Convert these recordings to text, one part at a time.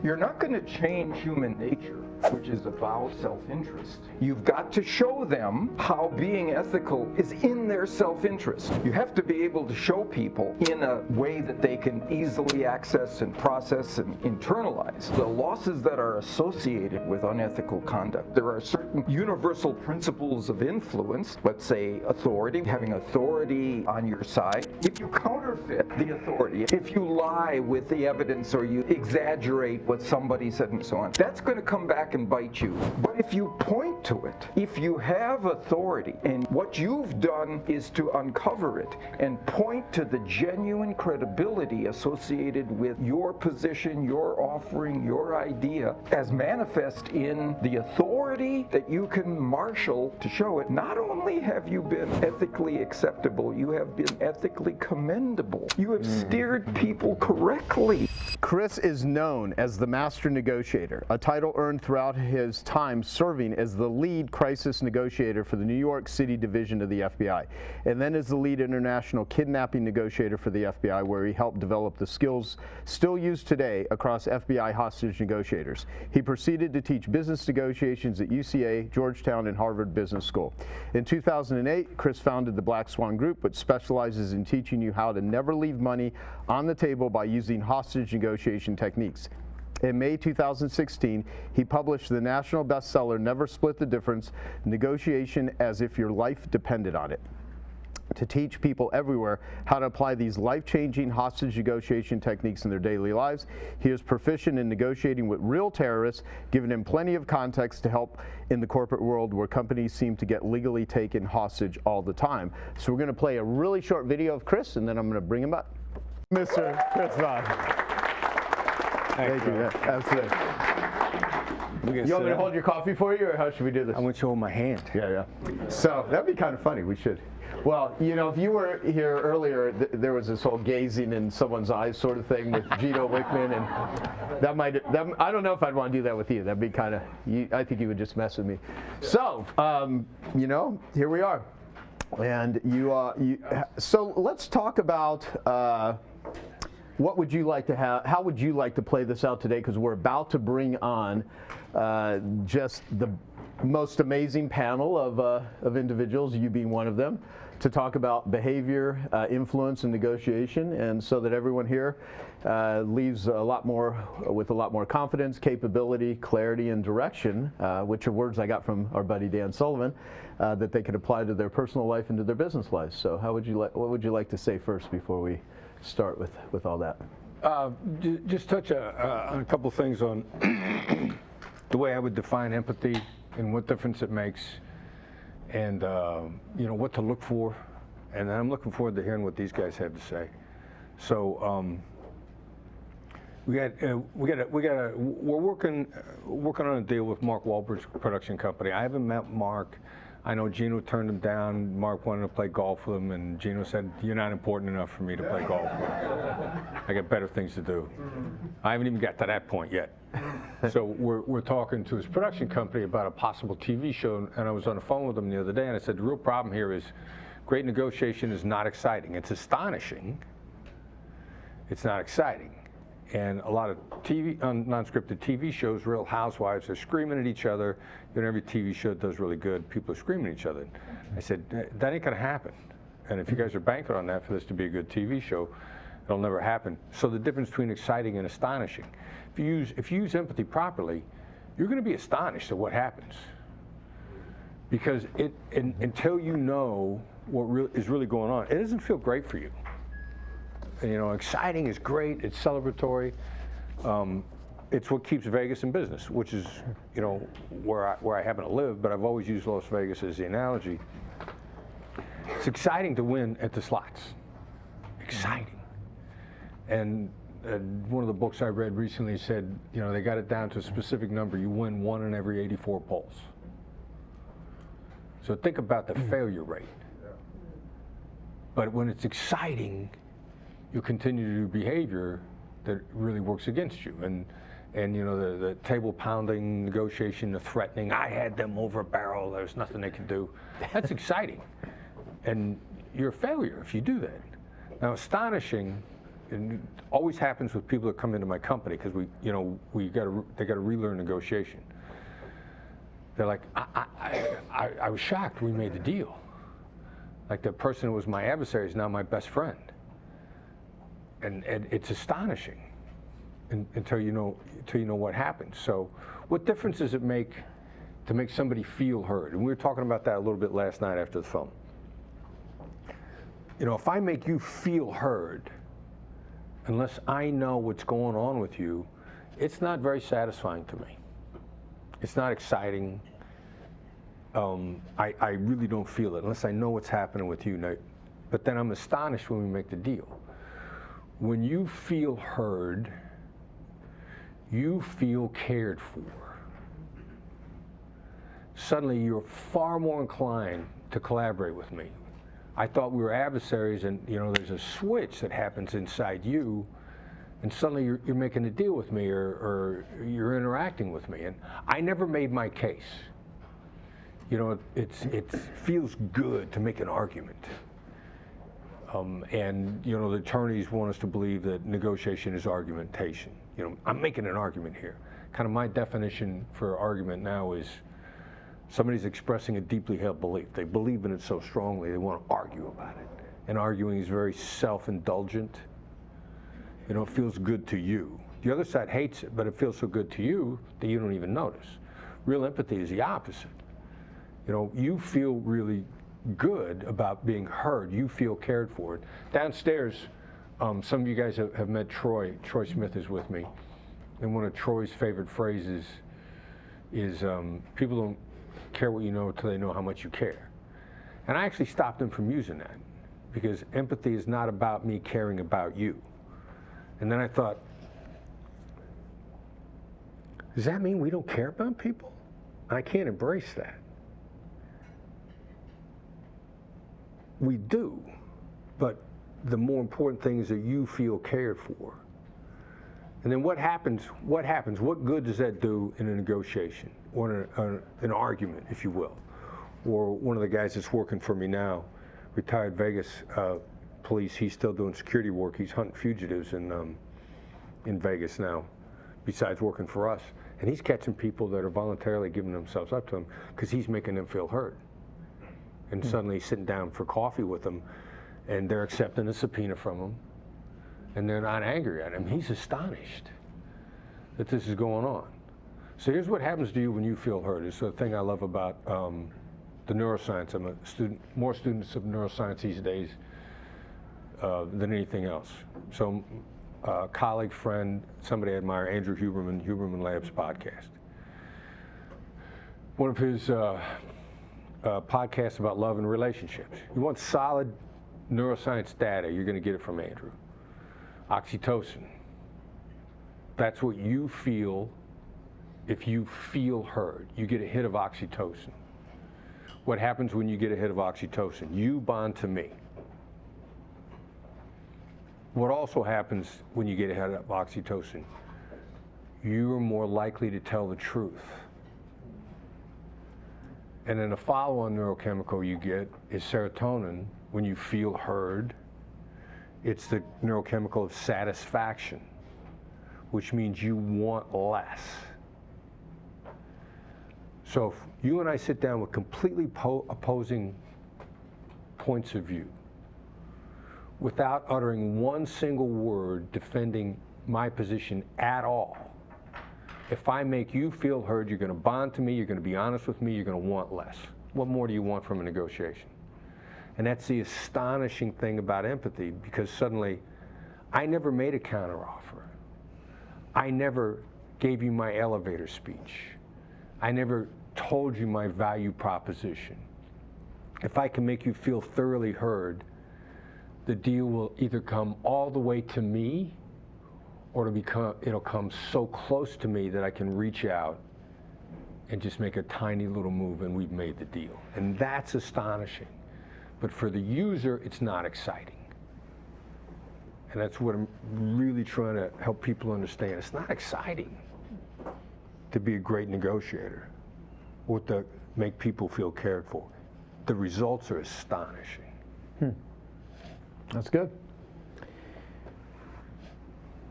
You're not going to change human nature, which is about self-interest. You've got to show them how being ethical is in their self-interest. You have to be able to show people in a way that they can easily access and process and internalize the losses that are associated with unethical conduct. There are certain universal principles of influence, let's say authority, having authority on your side. If you counterfeit the authority, if you lie with the evidence or you exaggerate what somebody said and so on, that's going to come back and bite you. But if you point to it, if you have authority and what you've done is to uncover it and point to the genuine credibility associated with your position, your offering, your idea, as manifest in the authority that you can marshal to show it, not only have you been ethically acceptable, you have been ethically commendable. You have steered people correctly. Chris is known as the master negotiator, a title earned throughout his time serving as the lead crisis negotiator for the New York City division of the FBI, and then as the lead international kidnapping negotiator for the FBI, where he helped develop the skills still used today across FBI hostage negotiators. He proceeded to teach business negotiations at UCA, Georgetown, and Harvard Business School. In 2008, Chris founded the Black Swan Group, which specializes in teaching you how to never leave money on the table by using hostage negotiation techniques. In May 2016, he published the national bestseller, Never Split the Difference, Negotiation as If Your Life Depended on It, to teach people everywhere how to apply these life-changing hostage negotiation techniques in their daily lives. He is proficient in negotiating with real terrorists, giving him plenty of context to help in the corporate world where companies seem to get legally taken hostage all the time. So we're going to play a really short video of Chris, and then I'm going to bring him up. Mr. Chris Voss. Thank you. Absolutely. You want me to hold your coffee for you, or how should we do this? I want you to hold my hand. Yeah. So that'd be kind of funny. We should. Well, you know, if you were here earlier, there was this whole gazing in someone's eyes sort of thing with Gino Wickman, and I don't know if I'd want to do that with you. That'd be kind of, I think you would just mess with me. So, you know, here we are. And so let's talk about what would you like to have, how would you like to play this out today? Because we're about to bring on just the most amazing panel of individuals, you being one of them, to talk about behavior, influence, and negotiation, and so that everyone here leaves with a lot more confidence, capability, clarity, and direction, which are words I got from our buddy Dan Sullivan, that they could apply to their personal life and to their business lives. So what would you like to say first before we start with all that? Just touch on a couple things on the way I would define empathy and what difference it makes, and you know, what to look for. And I'm looking forward to hearing what these guys have to say. So we're working on a deal with Mark Wahlberg's production company. I haven't met Mark. I know Gino turned him down. Mark wanted to play golf with him, and Gino said, "You're not important enough for me to play golf with. I got better things to do." I haven't even got to that point yet. So we're talking to his production company about a possible TV show, and I was on the phone with him the other day, and I said, the real problem here is great negotiation is not exciting. It's astonishing. It's not exciting. And a lot of non-scripted TV shows, Real Housewives, are screaming at each other. You know, every TV show that does really good, people are screaming at each other. I said, that ain't gonna happen. And if you guys are banking on that for this to be a good TV show, it'll never happen. So the difference between exciting and astonishing. If you use empathy properly, you're gonna be astonished at what happens. Because until you know what is really going on, it doesn't feel great for you. You know, exciting is great, it's celebratory. It's what keeps Vegas in business, which is, you know, where I happen to live, but I've always used Las Vegas as the analogy. It's exciting to win at the slots. Exciting. And one of the books I read recently said, you know, they got it down to a specific number. You win 1 in every 84 polls. So think about the failure rate. But when it's exciting, you continue to do behavior that really works against you. And you know, the table pounding, negotiation, the threatening, I had them over a barrel, there's nothing they can do. That's exciting. And you're a failure if you do that. Now, astonishing and it always happens with people that come into my company, because they got to relearn negotiation. They're like, I was shocked we made the deal. Like, the person who was my adversary is now my best friend. And it's astonishing until you know what happens. So what difference does it make to make somebody feel heard? And we were talking about that a little bit last night after the film. If I make you feel heard, unless I know what's going on with you, it's not very satisfying to me. It's not exciting. I really don't feel it unless I know what's happening with you. Now, but then I'm astonished when we make the deal. When you feel heard, you feel cared for. Suddenly you're far more inclined to collaborate with me. I thought we were adversaries, and there's a switch that happens inside you, and suddenly you're making a deal with me, or you're interacting with me. And I never made my case. It feels good to make an argument. And the attorneys want us to believe that negotiation is argumentation. I'm making an argument here. Kind of my definition for argument now is somebody's expressing a deeply held belief. They believe in it so strongly they want to argue about it. And arguing is very self-indulgent. It feels good to you. The other side hates it, but it feels so good to you that you don't even notice. Real empathy is the opposite. You feel really good about being heard. You feel cared for. Downstairs, some of you guys have met Troy. Troy Smith is with me. And one of Troy's favorite phrases is, people don't care what you know until they know how much you care. And I actually stopped him from using that, because empathy is not about me caring about you. And then I thought, does that mean we don't care about people? I can't embrace that. We do, but the more important thing is that you feel cared for. And then what happens? What good does that do in a negotiation, or an argument, if you will? Or one of the guys that's working for me now, retired Vegas police, he's still doing security work. He's hunting fugitives in Vegas now, besides working for us. And he's catching people that are voluntarily giving themselves up to him because he's making them feel heard. And suddenly he's sitting down for coffee with them, and they're accepting a subpoena from him, and they're not angry at him. He's astonished that this is going on. So here's what happens to you when you feel heard. It's the thing I love about the neuroscience. I'm a student, more students of neuroscience these days than anything else. So colleague, friend, somebody I admire, Andrew Huberman Labs podcast. One of his podcasts about love and relationships. You want solid neuroscience data, you're going to get it from Andrew. Oxytocin. That's what you feel if you feel heard. You get a hit of oxytocin. What happens when you get a hit of oxytocin? You bond to me. What also happens when you get a hit of oxytocin? You're more likely to tell the truth. And then the follow-on neurochemical you get is serotonin. When you feel heard, it's the neurochemical of satisfaction, which means you want less. So if you and I sit down with completely opposing points of view, without uttering one single word defending my position at all, if I make you feel heard, you're going to bond to me, you're going to be honest with me, you're going to want less. What more do you want from a negotiation? And that's the astonishing thing about empathy, because suddenly I never made a counteroffer. I never gave you my elevator speech. I never told you my value proposition. If I can make you feel thoroughly heard, the deal will either come all the way to me, or it'll come so close to me that I can reach out and just make a tiny little move, and we've made the deal. And that's astonishing. But for the user, it's not exciting. And that's what I'm really trying to help people understand. It's not exciting to be a great negotiator or to make people feel cared for. The results are astonishing. That's good.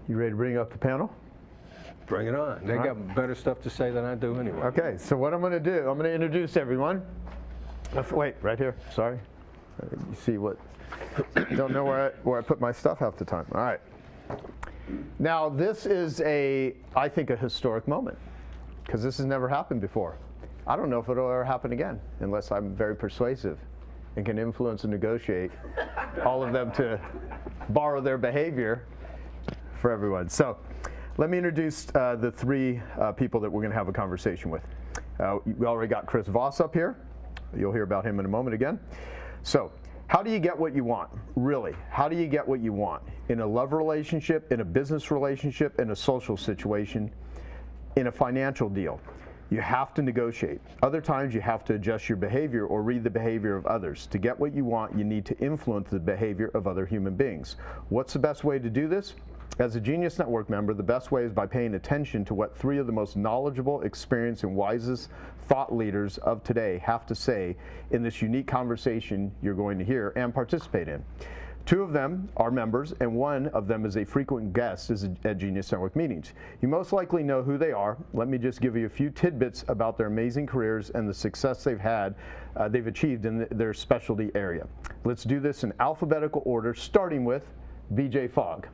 You ready to bring up the panel? Bring it on. They got better stuff to say than I do anyway. Okay, so what I'm going to do, I'm going to introduce everyone. Wait, right here. Sorry. You see what? Don't know where I put my stuff half the time. All right. Now, this is I think, a historic moment, because this has never happened before. I don't know if it'll ever happen again, unless I'm very persuasive and can influence and negotiate all of them to borrow their behavior for everyone. So let me introduce the three people that we're going to have a conversation with. We already got Chris Voss up here. You'll hear about him in a moment again. So how do you get what you want? Really, how do you get what you want? In a love relationship, in a business relationship, in a social situation, in a financial deal? You have to negotiate. Other times you have to adjust your behavior or read the behavior of others. To get what you want, you need to influence the behavior of other human beings. What's the best way to do this? As a Genius Network member, the best way is by paying attention to what three of the most knowledgeable, experienced, and wisest thought leaders of today have to say in this unique conversation you're going to hear and participate in. Two of them are members, and one of them is a frequent guest at Genius Network meetings. You most likely know who they are. Let me just give you a few tidbits about their amazing careers and the success they've achieved in their specialty area. Let's do this in alphabetical order, starting with B.J. Fogg.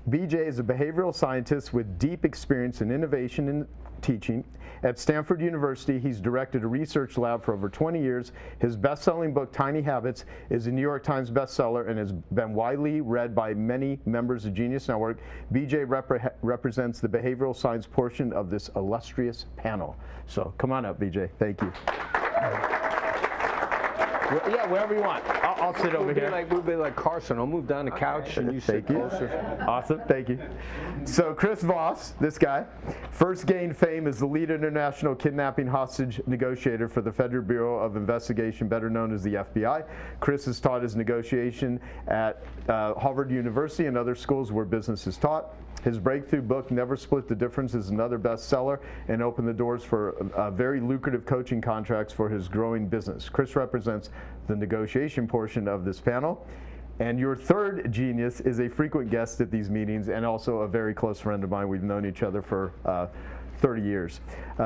BJ is a behavioral scientist with deep experience in innovation and teaching. At Stanford University, he's directed a research lab for over 20 years. His best-selling book, Tiny Habits, is a New York Times bestseller and has been widely read by many members of Genius Network. BJ represents the behavioral science portion of this illustrious panel. So come on up, BJ. Thank you. Yeah, wherever you want. I'll sit over here. We'll be like Carson. I'll move down the couch and you sit closer. Awesome, thank you. So Chris Voss, this guy, first gained fame as the lead international kidnapping hostage negotiator for the Federal Bureau of Investigation, better known as the FBI. Chris has taught his negotiation at Harvard University and other schools where business is taught. His breakthrough book, Never Split the Difference, is another bestseller and opened the doors for very lucrative coaching contracts for his growing business. Chris represents the negotiation portion of this panel. And your third genius is a frequent guest at these meetings and also a very close friend of mine. We've known each other for 30 years.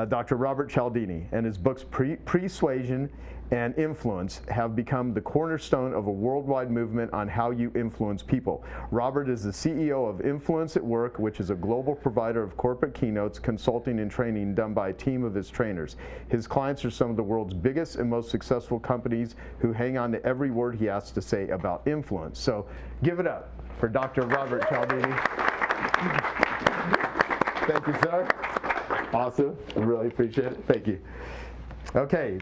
Dr. Robert Cialdini, and his books Persuasion and Influence have become the cornerstone of a worldwide movement on how you influence people. Robert is the CEO of Influence at Work, which is a global provider of corporate keynotes, consulting, and training done by a team of his trainers. His clients are some of the world's biggest and most successful companies who hang on to every word he has to say about influence. So give it up for Dr. Robert Cialdini. Thank you, sir. Awesome. I really appreciate it. Thank you. Okay,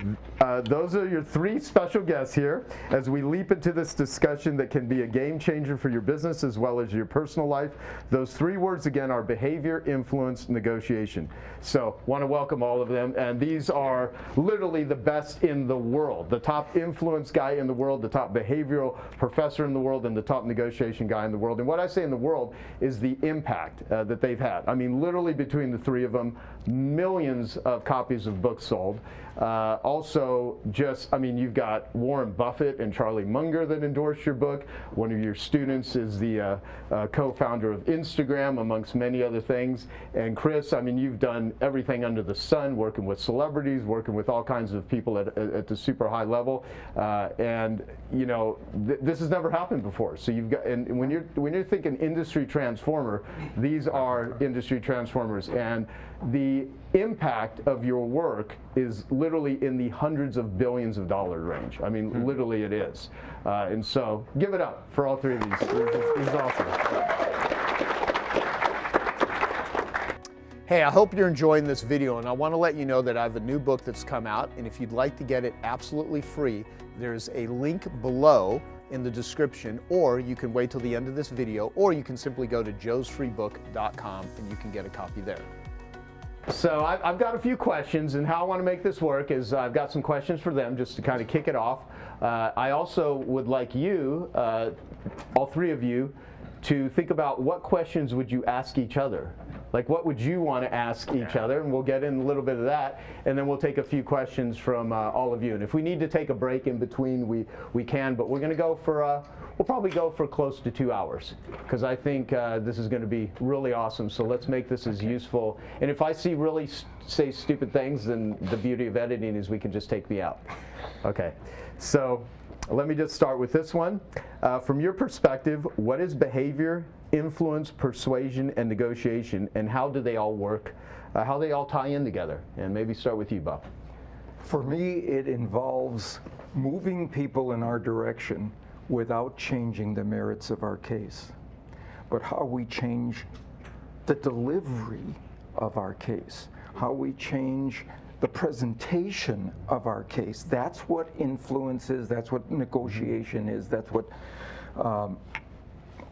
those are your three special guests here as we leap into this discussion that can be a game changer for your business as well as your personal life. Those three words again are behavior, influence, negotiation. So want to welcome all of them, and these are literally the best in the world. The top influence guy in the world, the top behavioral professor in the world, and the top negotiation guy in the world. And what I say in the world is the impact that they've had. I mean, literally between the three of them, millions of copies of books sold. Also, you've got Warren Buffett and Charlie Munger that endorsed your book. One of your students is the co-founder of Instagram, amongst many other things. And Chris, you've done everything under the sun, working with celebrities, working with all kinds of people at the super high level. This has never happened before. So you've got, and when you're thinking industry transformer, these are industry transformers. And the impact of your work is literally in the hundreds of billions of dollars range. I mean, literally it is. And so give it up for all three of these. This is awesome. Hey, I hope you're enjoying this video, and I want to let you know that I have a new book that's come out, and if you'd like to get it absolutely free, there's a link below in the description, or you can wait till the end of this video, or you can simply go to joesfreebook.com and you can get a copy there. So I've got a few questions, and how I want to make this work is I've got some questions for them just to kind of kick it off. I also would like you, all three of you, to think about what questions would you ask each other. Like, what would you want to ask each other? And we'll get in a little bit of that, and then we'll take a few questions from all of you. And if we need to take a break in between, we can, but we're going to go for, we'll probably go for close to 2 hours, because I think this is going to be really awesome. So let's make this as useful. And if I see really say stupid things, then the beauty of editing is we can just take me out. Okay, so let me just start with this one. From your perspective, what is behavior, influence, persuasion, and negotiation, and how do they all work? How they all tie in together? And maybe start with you, Bob. For me, it involves moving people in our direction without changing the merits of our case, but how we change the delivery of our case, how we change the presentation of our case. That's what influence is, that's what negotiation is, that's what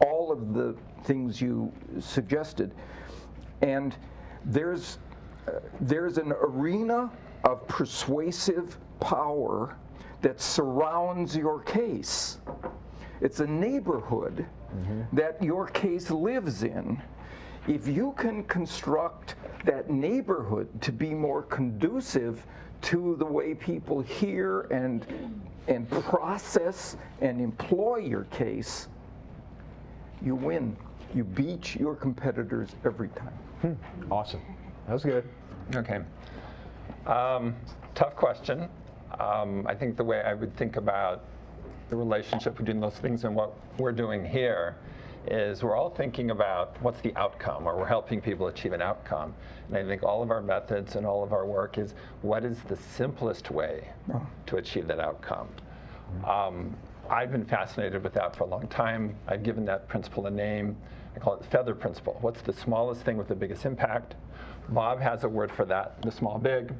all of the things you suggested. And there's an arena of persuasive power that surrounds your case. It's a neighborhood that your case lives in. If you can construct that neighborhood to be more conducive to the way people hear and process and employ your case, you win. You beat your competitors every time. Awesome. That was good. Okay. Tough question. I think the way I would think about the relationship between those things and what we're doing here is we're all thinking about what's the outcome, or we're helping people achieve an outcome. And I think all of our methods and all of our work is what is the simplest way to achieve that outcome. I've been fascinated with that for a long time. I've given that principle a name. I call it the feather principle. What's the smallest thing with the biggest impact? Bob has a word for that, the small big.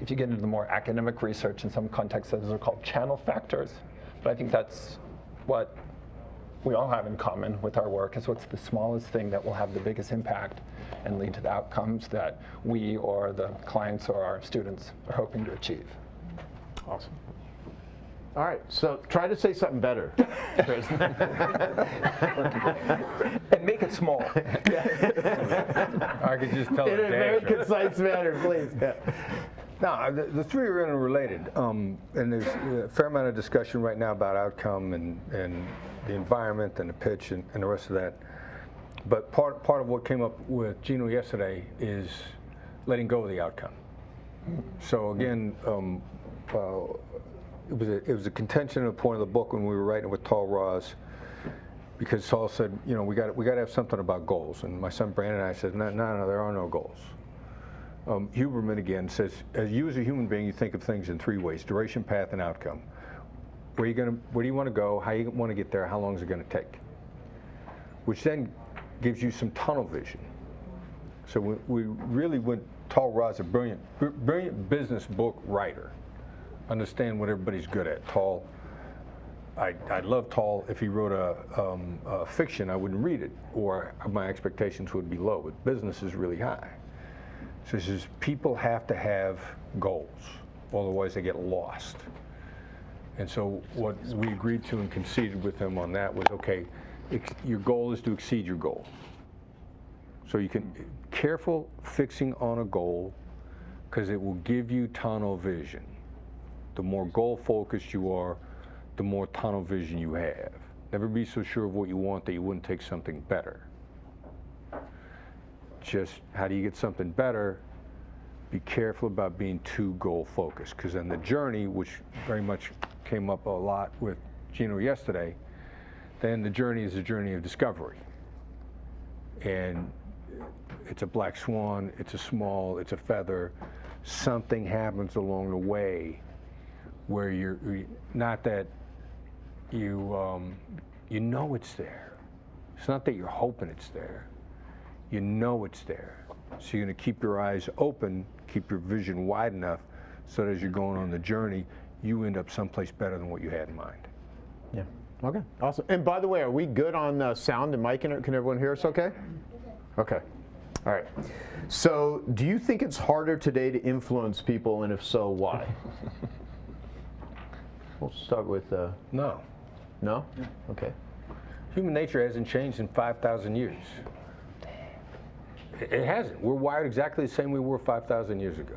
If you get into the more academic research, in some contexts, those are called channel factors. But I think that's what we all have in common with our work, is what's the smallest thing that will have the biggest impact and lead to the outcomes that we or the clients or our students are hoping to achieve. Awesome. All right, so try to say something better. And make it small. I could just tell In a very concise manner, please. Yeah. No, the three are interrelated, and there's a fair amount of discussion right now about outcome and the environment and the pitch and the rest of that. But part of what came up with Gino yesterday is letting go of the outcome. So again, it was a contention at a point of the book when we were writing with Tal Ross, because Tal said, you know, we got to have something about goals, and my son Brandon and I said, no, there are no goals. Huberman again says, as you as a human being, you think of things in three ways: duration, path, and outcome. Where do you want to go? How you want to get there? How long is it going to take? Which then gives you some tunnel vision. So we really went. Tal Ross, a brilliant business book writer, understand what everybody's good at. Tal, I'd love Tal if he wrote a fiction. I wouldn't read it, or my expectations would be low. But business is really high. So he says people have to have goals, otherwise they get lost. And so what we agreed to and conceded with him on that was, okay, your goal is to exceed your goal. So you can careful fixing on a goal, because it will give you tunnel vision. The more goal focused you are, the more tunnel vision you have. Never be so sure of what you want that you wouldn't take something better. Just how do you get something better? Be careful about being too goal focused, because then the journey, which very much came up a lot with Gino yesterday, then the journey is a journey of discovery. And it's a black swan, it's a feather. Something happens along the way where you're not that you know it's there. It's not that you're hoping it's there. You know it's there. So you're going to keep your eyes open, keep your vision wide enough, so that as you're going on the journey, you end up someplace better than what you had in mind. Yeah. Okay. Awesome. And by the way, are we good on sound and mic? Can everyone hear us okay? Okay. All right. So do you think it's harder today to influence people, and if so, why? We'll start with... No. No? Okay. Human nature hasn't changed in 5,000 years. It hasn't. We're wired exactly the same we were 5,000 years ago.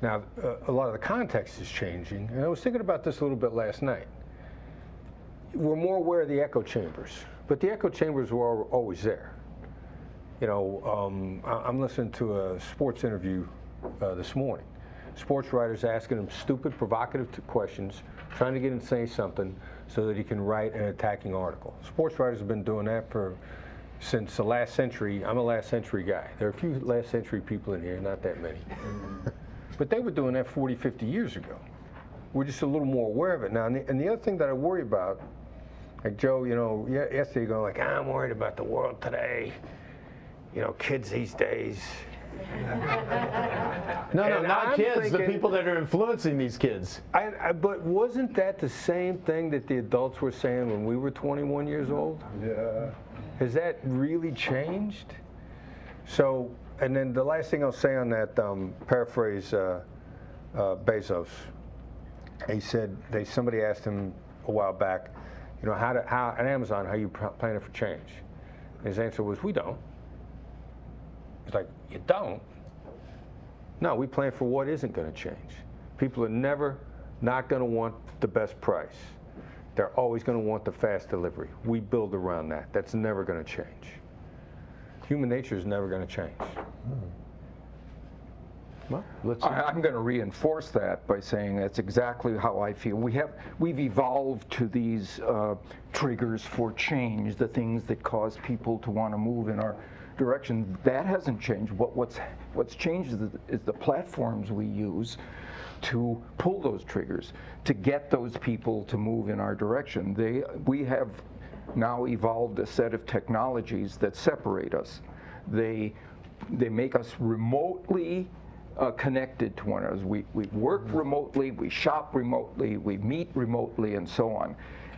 Now, a lot of the context is changing, and I was thinking about this a little bit last night. We're more aware of the echo chambers, but the echo chambers were always there. You know, I'm listening to a sports interview this morning. Sports writers asking him stupid, provocative questions, trying to get him to say something so that he can write an attacking article. Sports writers have been doing that since the last century. I'm a last century guy. There are a few last century people in here, not that many. But they were doing that 40, 50 years ago. We're just a little more aware of it now. And the other thing that I worry about, like Joe, you know, yesterday going like, I'm worried about the world today. You know, kids these days. No, not I'm kids, thinking, the people that are influencing these kids. But wasn't that the same thing that the adults were saying when we were 21 years old? Yeah. Has that really changed? So, and then the last thing I'll say on that, paraphrase Bezos. He said, somebody asked him a while back, you know, how at Amazon, how you planning for change? And his answer was, we don't. He's like, you don't? No, we plan for what isn't going to change. People are never not going to want the best price. They're always going to want the fast delivery. We build around that. That's never going to change. Human nature is never going to change. Well, I'm going to reinforce that by saying that's exactly how I feel. We've evolved to these triggers for change, the things that cause people to want to move in our direction. That hasn't changed. What's changed is the platforms we use to pull those triggers, to get those people to move in our direction. We have now evolved a set of technologies that separate us. They make us remotely connected to one another. We work remotely, we shop remotely, we meet remotely, and so on.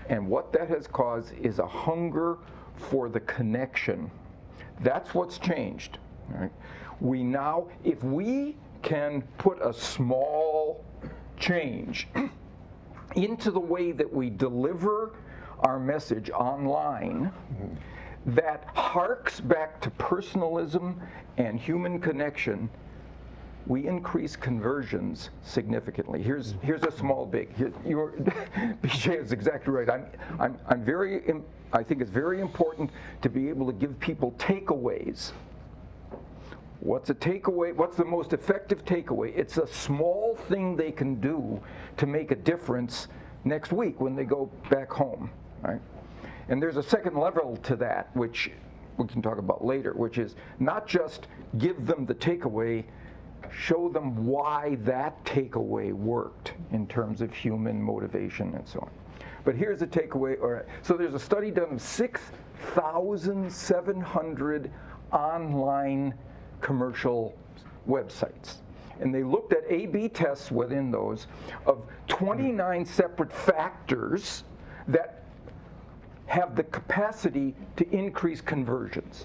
And what that has caused is a hunger for the connection. That's what's changed. Right? We now, if we can put a small change into the way that we deliver our message online, that harks back to personalism and human connection, we increase conversions significantly. Here's a small big. BJ is exactly right. I think it's very important to be able to give people takeaways. What's a takeaway? What's the most effective takeaway? It's a small thing they can do to make a difference next week when they go back home, right? And there's a second level to that, which we can talk about later, which is not just give them the takeaway, show them why that takeaway worked in terms of human motivation and so on. But here's a takeaway. All right. So there's a study done of 6,700 online commercial websites. And they looked at A/B tests within those of 29 separate factors that have the capacity to increase conversions.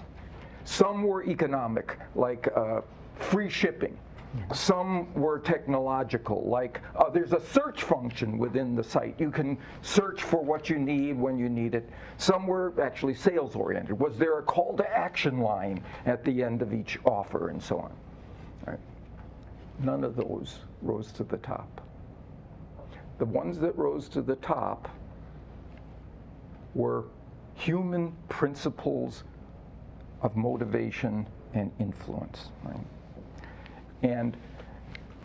Some were economic, like free shipping. Some were technological, like there's a search function within the site. You can search for what you need when you need it. Some were actually sales oriented. Was there a call to action line at the end of each offer and so on? All right. None of those rose to the top. The ones that rose to the top were human principles of motivation and influence, right? And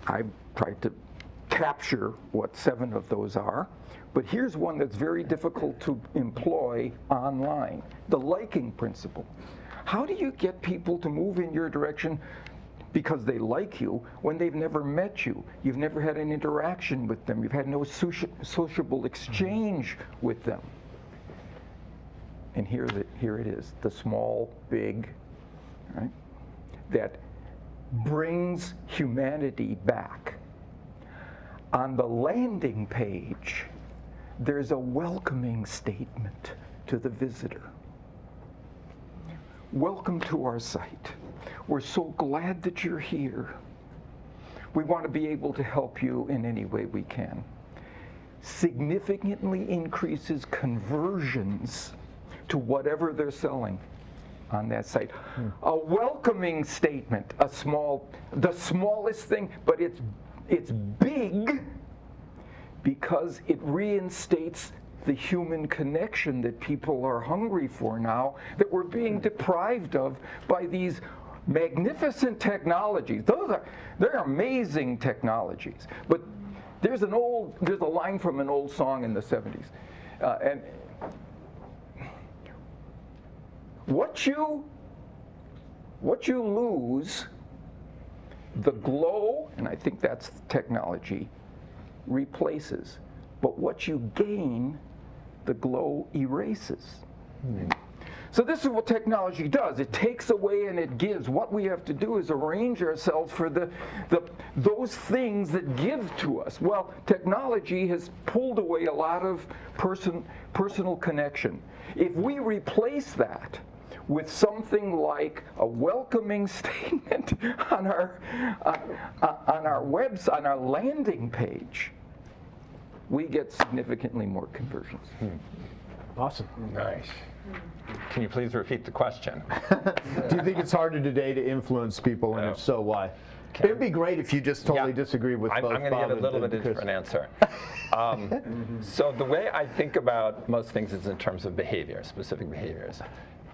I've tried to capture what 7 of those are, but here's one that's very difficult to employ online, the liking principle. How do you get people to move in your direction because they like you when they've never met you? You've never had an interaction with them. You've had no sociable exchange with them. And here it is, the small, big, right, that brings humanity back. On the landing page, there's a welcoming statement to the visitor. Welcome to our site. We're so glad that you're here. We want to be able to help you in any way we can. Significantly increases conversions to whatever they're selling. on that site. A welcoming statement, the smallest thing, but it's big because it reinstates the human connection that people are hungry for now, that we're being deprived of by these magnificent technologies. They're amazing technologies. But there's a line from an old song in the 70s. And what you lose, the glow, and I think that's technology, replaces. But what you gain, the glow erases. So this is what technology does. It takes away and it gives. What we have to do is arrange ourselves for those things that give to us. Well, technology has pulled away a lot of personal connection. If we replace that with something like a welcoming statement on our website, on our landing page, we get significantly more conversions. Awesome. Nice. Can you please repeat the question? Do you think it's harder today to influence people, and if so, why? It'd be great if you just totally disagree with both. I'm going to give a little bit of a different answer. So the way I think about most things is in terms of behavior, specific behaviors.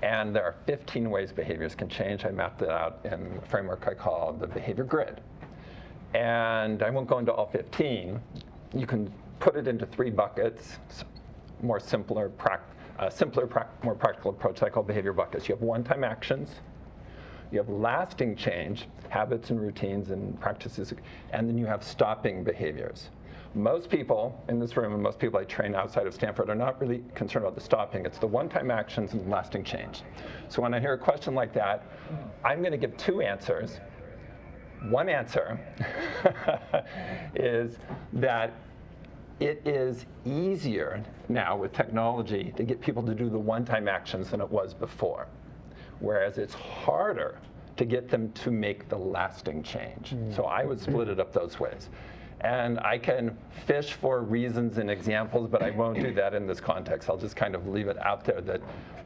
And there are 15 ways behaviors can change. I mapped it out in a framework I call the behavior grid. And I won't go into all 15. You can put it into 3 buckets, more simpler, more practical approach I call behavior buckets. You have one-time actions, you have lasting change, habits and routines and practices, and then you have stopping behaviors. Most people in this room and most people I train outside of Stanford are not really concerned about the stopping. It's the one-time actions and lasting change. So when I hear a question like that, I'm going to give 2 answers. One answer is that it is easier now with technology to get people to do the one-time actions than it was before, whereas it's harder to get them to make the lasting change. So I would split it up those ways. And I can fish for reasons and examples, but I won't do that in this context. I'll just kind of leave it out there that,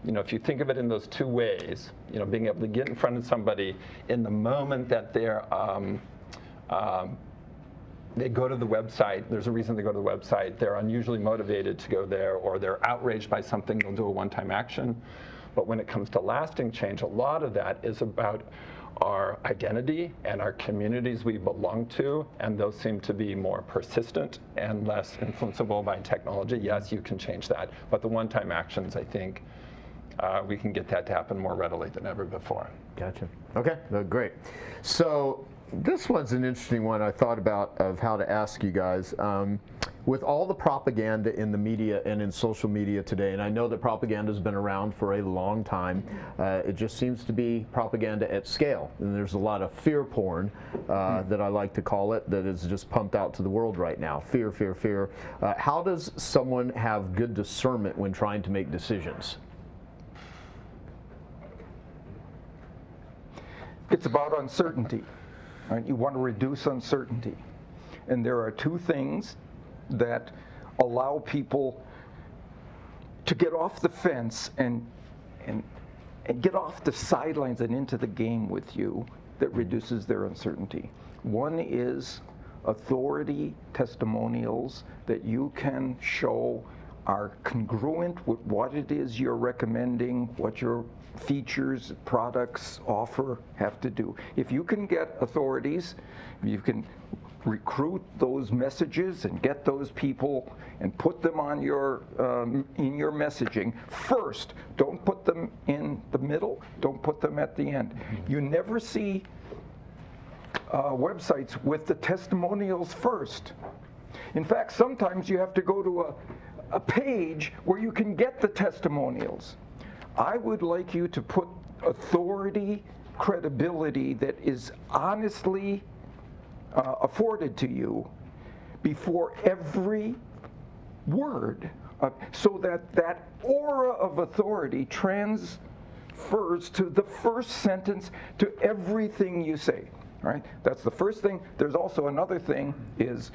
if you think of it in those 2 ways, being able to get in front of somebody in the moment that they go to the website, there's a reason they go to the website, they're unusually motivated to go there, or they're outraged by something, they'll do a one-time action. But when it comes to lasting change, a lot of that is about our identity and our communities we belong to, and those seem to be more persistent and less influenceable by technology. Yes, you can change that, but the one-time actions, I think, we can get that to happen more readily than ever before. Gotcha. Okay, great. So this one's an interesting one I thought about of how to ask you guys. With all the propaganda in the media and in social media today, and I know that propaganda has been around for a long time, it just seems to be propaganda at scale. And there's a lot of fear porn, that I like to call it, that is just pumped out to the world right now. Fear, fear, fear. How does someone have good discernment when trying to make decisions? It's about uncertainty. Right? You want to reduce uncertainty. And there are 2 things that allow people to get off the fence and get off the sidelines and into the game with you that reduces their uncertainty. One is authority testimonials that you can show are congruent with what it is you're recommending, what your features, products, offer have to do. If you can get authorities, you can recruit those messages and get those people and put them on your in your messaging first. Don't put them in the middle. Don't put them at the end. You never see websites with the testimonials first. In fact, sometimes you have to go to a page where you can get the testimonials. I would like you to put authority, credibility that is honestly afforded to you before every word, so that aura of authority transfers to the first sentence, to everything you say. Right? That's the first thing. There's also another thing is,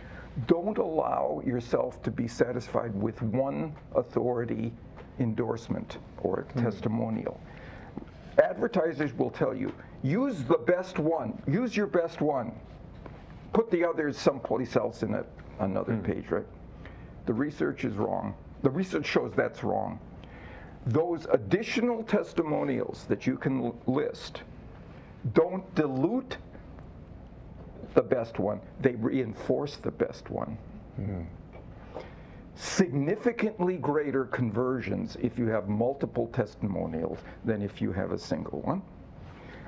don't allow yourself to be satisfied with one authority endorsement or testimonial. Advertisers will tell you, use the best one, use your best one. Put the others someplace else in another page, right? The research is wrong. The research shows that's wrong. Those additional testimonials that you can list don't dilute the best one, they reinforce the best one. Significantly greater conversions if you have multiple testimonials than if you have a single one.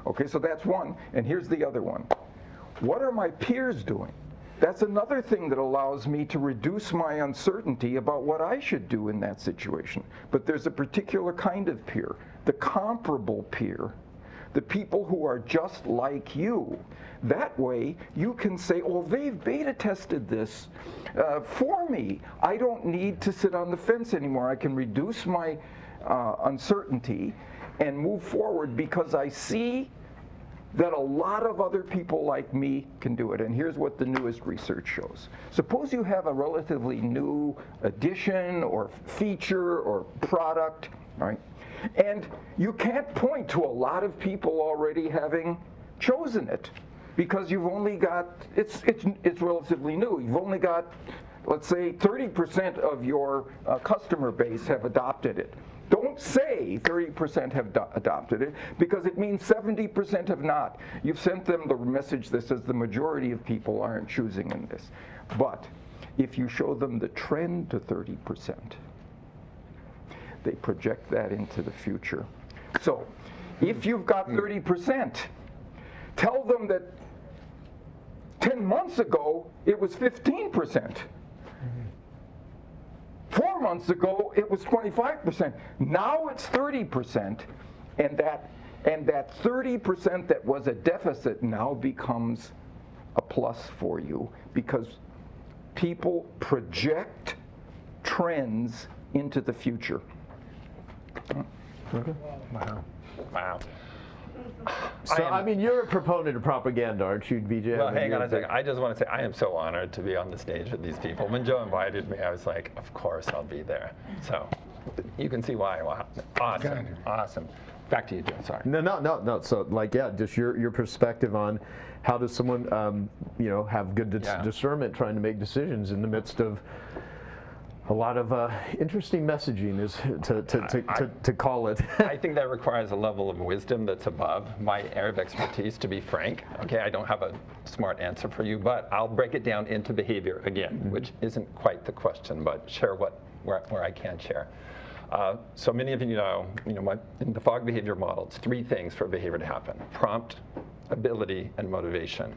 Okay, so that's one, and here's the other one. What are my peers doing? That's another thing that allows me to reduce my uncertainty about what I should do in that situation. But there's a particular kind of peer, the comparable peer, the people who are just like you. That way, you can say, oh, they've beta tested this for me. I don't need to sit on the fence anymore. I can reduce my uncertainty and move forward because I see that a lot of other people like me can do it. And here's what the newest research shows. Suppose you have a relatively new addition or feature or product, right? And you can't point to a lot of people already having chosen it because you've only got, it's relatively new. You've only got, let's say, 30% of your customer base have adopted it. Don't say 30% have adopted it because it means 70% have not. You've sent them the message that says the majority of people aren't choosing in this. But if you show them the trend to 30%, they project that into the future. So if you've got 30%, tell them that 10 months ago it was 15%. 4 months ago, it was 25%. Now it's 30%, and that 30% that was a deficit now becomes a plus for you because people project trends into the future. Okay. Wow. So, I mean, you're a proponent of propaganda, aren't you, BJ? Well, hang on a second. I just want to say I am so honored to be on the stage with these people. When Joe invited me, I was like, of course I'll be there. So you can see why. Wow. Awesome. Awesome. Back to you, Joe. Sorry. No. So, like, yeah, just your perspective on how does someone, have good discernment trying to make decisions in the midst of a lot of interesting messaging is to call it. I think that requires a level of wisdom that's above my area of expertise, to be frank. Okay, I don't have a smart answer for you, but I'll break it down into behavior again, which isn't quite the question, but share where I can share. So many of you know, in the Fogg behavior model, it's 3 things for behavior to happen: prompt, ability, and motivation.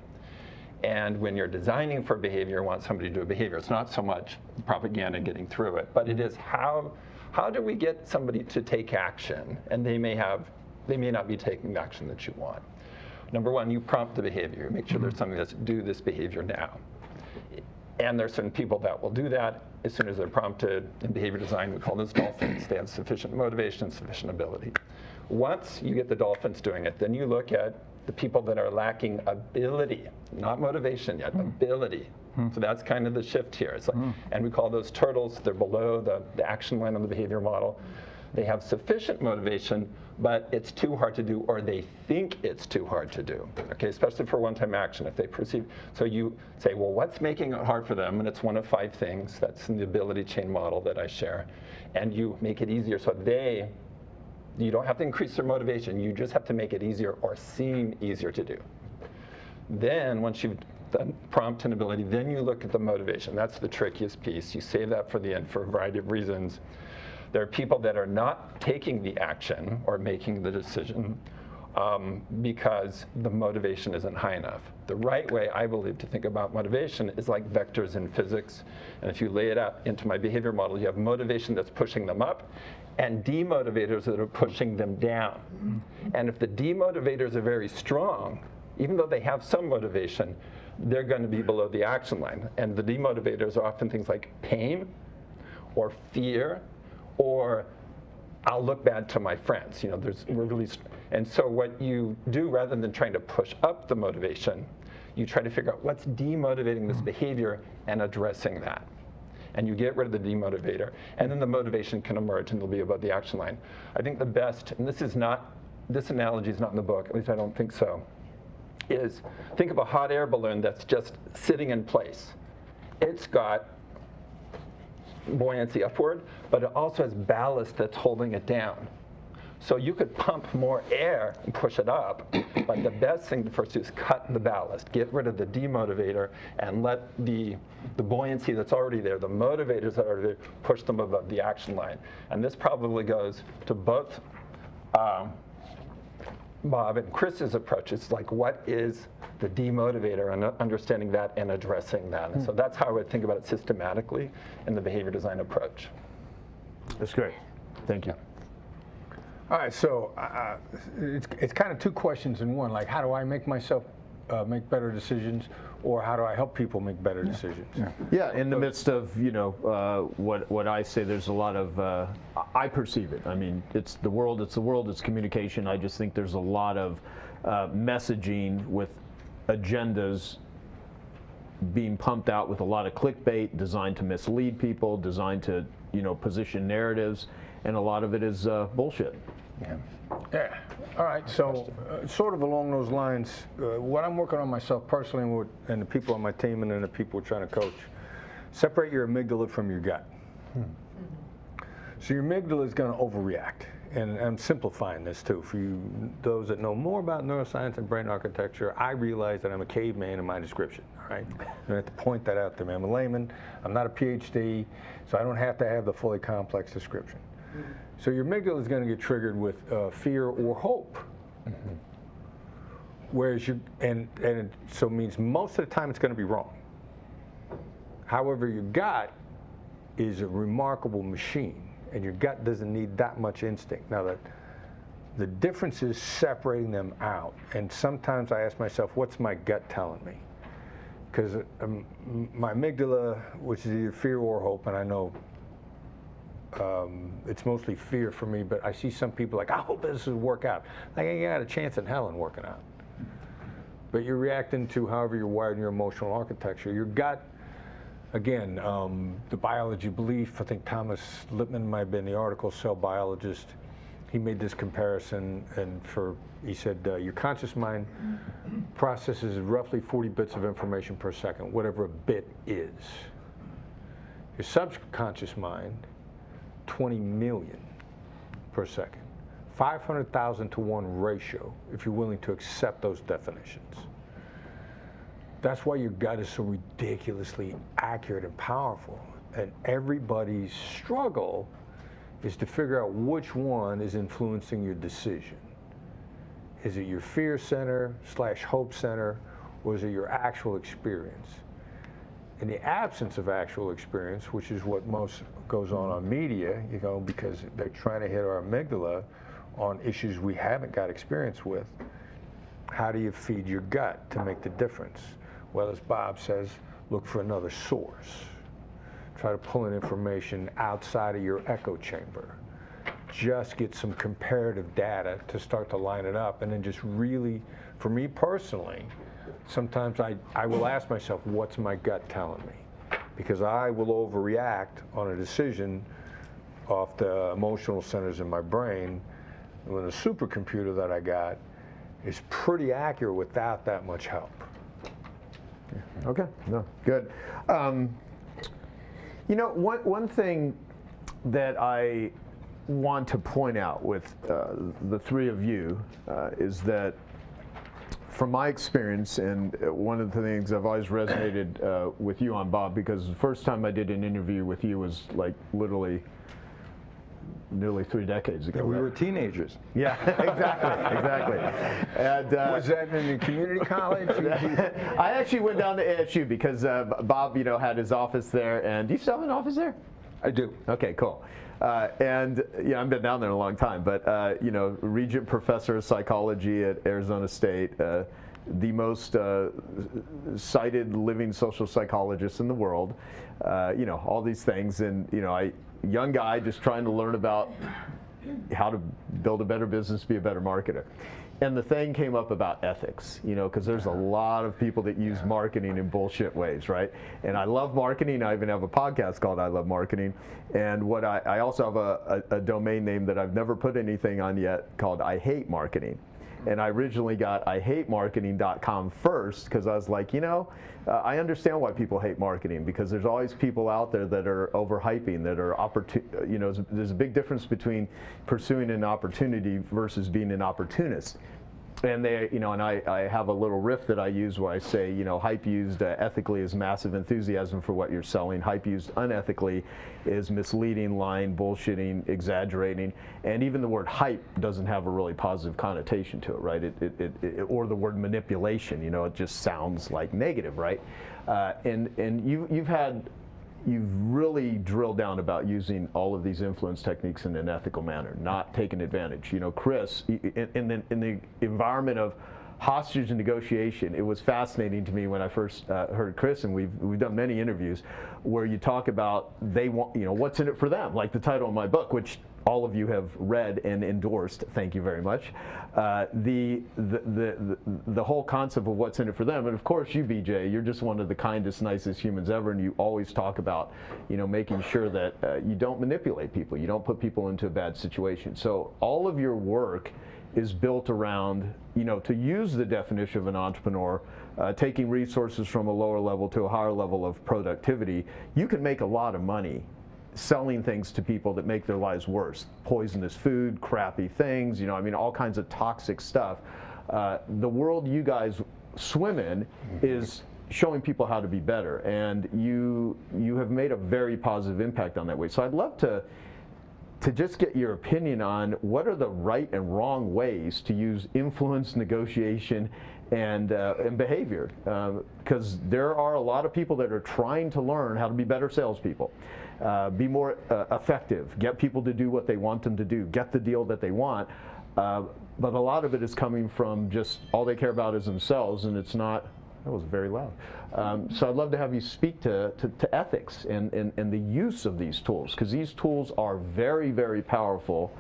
And when you're designing for behavior, you want somebody to do a behavior. It's not so much propaganda getting through it, but it is how do we get somebody to take action? And they may not be taking the action that you want. Number 1, you prompt the behavior. You make sure there's something that's do this behavior now. And there's certain people that will do that as soon as they're prompted. In behavior design, we call those dolphins. They have sufficient motivation, sufficient ability. Once you get the dolphins doing it, then you look at the people that are lacking ability, not motivation yet, ability. So that's kind of the shift here. It's like, and we call those turtles. They're below the action line on the behavior model. They have sufficient motivation, but it's too hard to do, or they think it's too hard to do. Okay, especially for one-time action. If they perceive, so you say, well, what's making it hard for them? And it's one of 5 things. That's in the ability chain model that I share. And you make it easier so you don't have to increase their motivation. You just have to make it easier or seem easier to do. Then once you've done prompt and ability, then you look at the motivation. That's the trickiest piece. You save that for the end for a variety of reasons. There are people that are not taking the action or making the decision because the motivation isn't high enough. The right way, I believe, to think about motivation is like vectors in physics. And if you lay it out into my behavior model, you have motivation that's pushing them up and demotivators that are pushing them down. And if the demotivators are very strong, even though they have some motivation, they're going to be below the action line. And the demotivators are often things like pain or fear or I'll look bad to my friends. And so what you do, rather than trying to push up the motivation, you try to figure out what's demotivating this behavior and addressing that. And you get rid of the demotivator, and then the motivation can emerge and they'll be above the action line. I think the best, and this is not this analogy is not in the book, at least I don't think so, is think of a hot air balloon that's just sitting in place. It's got buoyancy upward, but it also has ballast that's holding it down. So you could pump more air and push it up, but the best thing to first do is cut the ballast, get rid of the demotivator, and let the buoyancy that's already there, the motivators that are already there, push them above the action line. And this probably goes to both Bob and Chris's approach. It's like, what is the demotivator, and understanding that and addressing that. And so that's how I would think about it systematically in the behavior design approach. That's great. Thank you. All right, so it's kind of two questions in one. Like, how do I make myself make better decisions, or how do I help people make better decisions? Yeah, in the midst of, you know, what I say, there's a lot of, I perceive it. I mean, it's the world, it's communication. I just think there's a lot of messaging with agendas being pumped out with a lot of clickbait designed to mislead people, designed to, you know, position narratives, and a lot of it is bullshit. Yeah. All right. So, sort of along those lines, what I'm working on myself personally, and the people on my team, and then the people we're trying to coach, separate your amygdala from your gut. So your amygdala is going to overreact, and I'm simplifying this too. For you, those that know more about neuroscience and brain architecture, I realize that I'm a caveman in my description. All right. I have to point that out to me. I'm a layman. I'm not a PhD, so I don't have to have the fully complex description. So your amygdala is going to get triggered with fear or hope. Whereas and it so means most of the time it's going to be wrong. However, your gut is a remarkable machine, and your gut doesn't need that much instinct. Now, the difference is separating them out. And sometimes I ask myself, what's my gut telling me? Because my amygdala, which is either fear or hope, and I know it's mostly fear for me, but I see some people like, I hope this will work out. Like, I got a chance in hell in working out. But you're reacting to however you're wired in your emotional architecture. Your gut, again, the biology belief, I think Thomas Lippmann might have been the article, cell biologist. He made this comparison, and he said, your conscious mind processes roughly 40 bits of information per second, whatever a bit is. Your subconscious mind, 20 million per second. 500,000 to 1 ratio, if you're willing to accept those definitions. That's why your gut is so ridiculously accurate and powerful. And everybody's struggle is to figure out which one is influencing your decision. Is it your fear center / hope center, or is it your actual experience? In the absence of actual experience, which is what most goes on media, you know, because they're trying to hit our amygdala on issues we haven't got experience with, how do you feed your gut to make the difference? Well, as Bob says, look for another source. Try to pull in information outside of your echo chamber. Just get some comparative data to start to line it up, and then just really, for me personally, sometimes I will ask myself, what's my gut telling me? Because I will overreact on a decision off the emotional centers in my brain, when the supercomputer that I got is pretty accurate without that much help. Okay, no, good. You know, one thing that I want to point out with the three of you is that, from my experience, and one of the things I've always resonated with you on, Bob, because the first time I did an interview with you was like literally nearly 3 decades ago. Yeah, we were teenagers. Yeah, exactly. And, Was that in the community college? I actually went down to ASU because Bob, you know, had his office there. And do you still have an office there? I do. Okay, cool. And yeah, I've been down there a long time, but you know, Regent Professor of Psychology at Arizona State, the most cited living social psychologist in the world, you know, all these things. And you know, young guy just trying to learn about how to build a better business, be a better marketer. And the thing came up about ethics, because there's a lot of people that use marketing in bullshit ways, right? And I love marketing. I even have a podcast called I Love Marketing. And what I also have a domain name that I've never put anything on yet called I Hate Marketing. And I originally got ihatemarketing.com first because I was like, I understand why people hate marketing, because there's always people out there that are overhyping, that are there's a big difference between pursuing an opportunity versus being an opportunist. And I have a little riff that I use where I say, hype used ethically is massive enthusiasm for what you're selling. Hype used unethically is misleading, lying, bullshitting, exaggerating. And even the word hype doesn't have a really positive connotation to it, right? Or the word manipulation, it just sounds like negative, right? And you've really drilled down about using all of these influence techniques in an ethical manner, not taking advantage. Chris, in the environment of hostage negotiation, it was fascinating to me when I first heard Chris, and we've done many interviews where you talk about they want, what's in it for them, like the title of my book, which all of you have read and endorsed. Thank you very much. The whole concept of what's in it for them, and of course you, BJ, you're just one of the kindest, nicest humans ever, and you always talk about, making sure that you don't manipulate people, you don't put people into a bad situation. So all of your work is built around, to use the definition of an entrepreneur, taking resources from a lower level to a higher level of productivity. You can make a lot of money selling things to people that make their lives worse. Poisonous food, crappy things, all kinds of toxic stuff. The world you guys swim in is showing people how to be better, and you have made a very positive impact on that way. So I'd love to just get your opinion on what are the right and wrong ways to use influence, negotiation, and behavior, because there are a lot of people that are trying to learn how to be better salespeople, be more effective, get people to do what they want them to do, get the deal that they want, but a lot of it is coming from just all they care about is themselves, and it's not. That was very loud. So I'd love to have you speak to ethics and the use of these tools, because these tools are very, very powerful.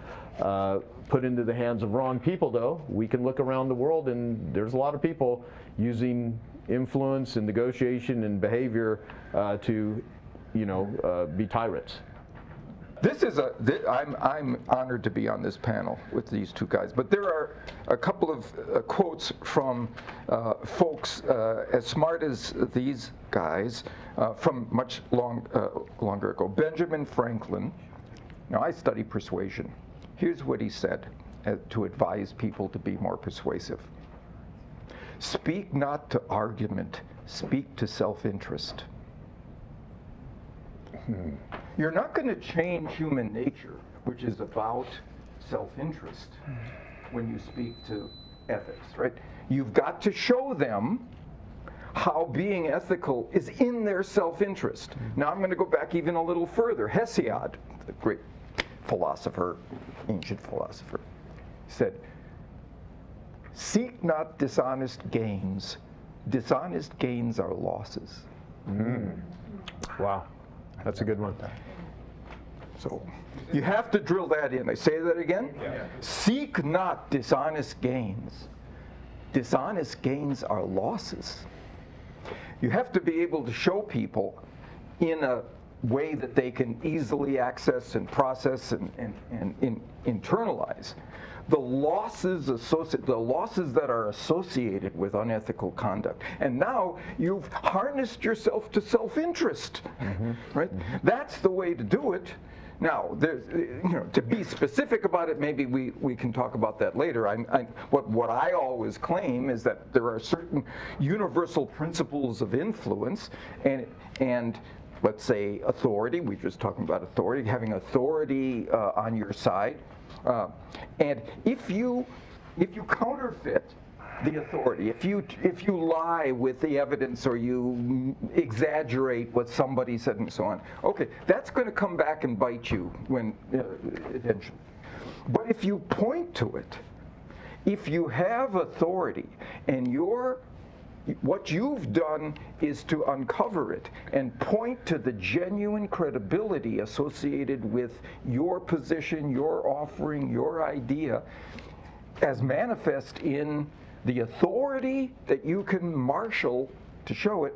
Put into the hands of wrong people, though, we can look around the world and there's a lot of people using influence and negotiation and behavior to, be tyrants. I'm honored to be on this panel with these two guys, but there are a couple of quotes from folks as smart as these guys from much longer ago. Benjamin Franklin, now I study persuasion. Here's what he said to advise people to be more persuasive. Speak not to argument, speak to self-interest. You're not going to change human nature, which is about self-interest, when you speak to ethics, right? You've got to show them how being ethical is in their self-interest. Now I'm going to go back even a little further. Hesiod, the great philosopher, ancient philosopher, said, seek not dishonest gains. Dishonest gains are losses. Wow. That's a good one. So you have to drill that in. I say that again. Yeah. Seek not dishonest gains. Dishonest gains are losses. You have to be able to show people in a way that they can easily access and process and internalize the losses that are associated with unethical conduct. And now you've harnessed yourself to self-interest, right? That's the way to do it. Now, there's, to be specific about it, maybe we can talk about that later. What I always claim is that there are certain universal principles of influence, and let's say authority. We're just talking about authority, having authority on your side. And if you counterfeit the authority, if you lie with the evidence or you exaggerate what somebody said and so on, okay, that's going to come back and bite you when eventually. But if you point to it, if you have authority and what you've done is to uncover it and point to the genuine credibility associated with your position, your offering, your idea, as manifest in the authority that you can marshal to show it,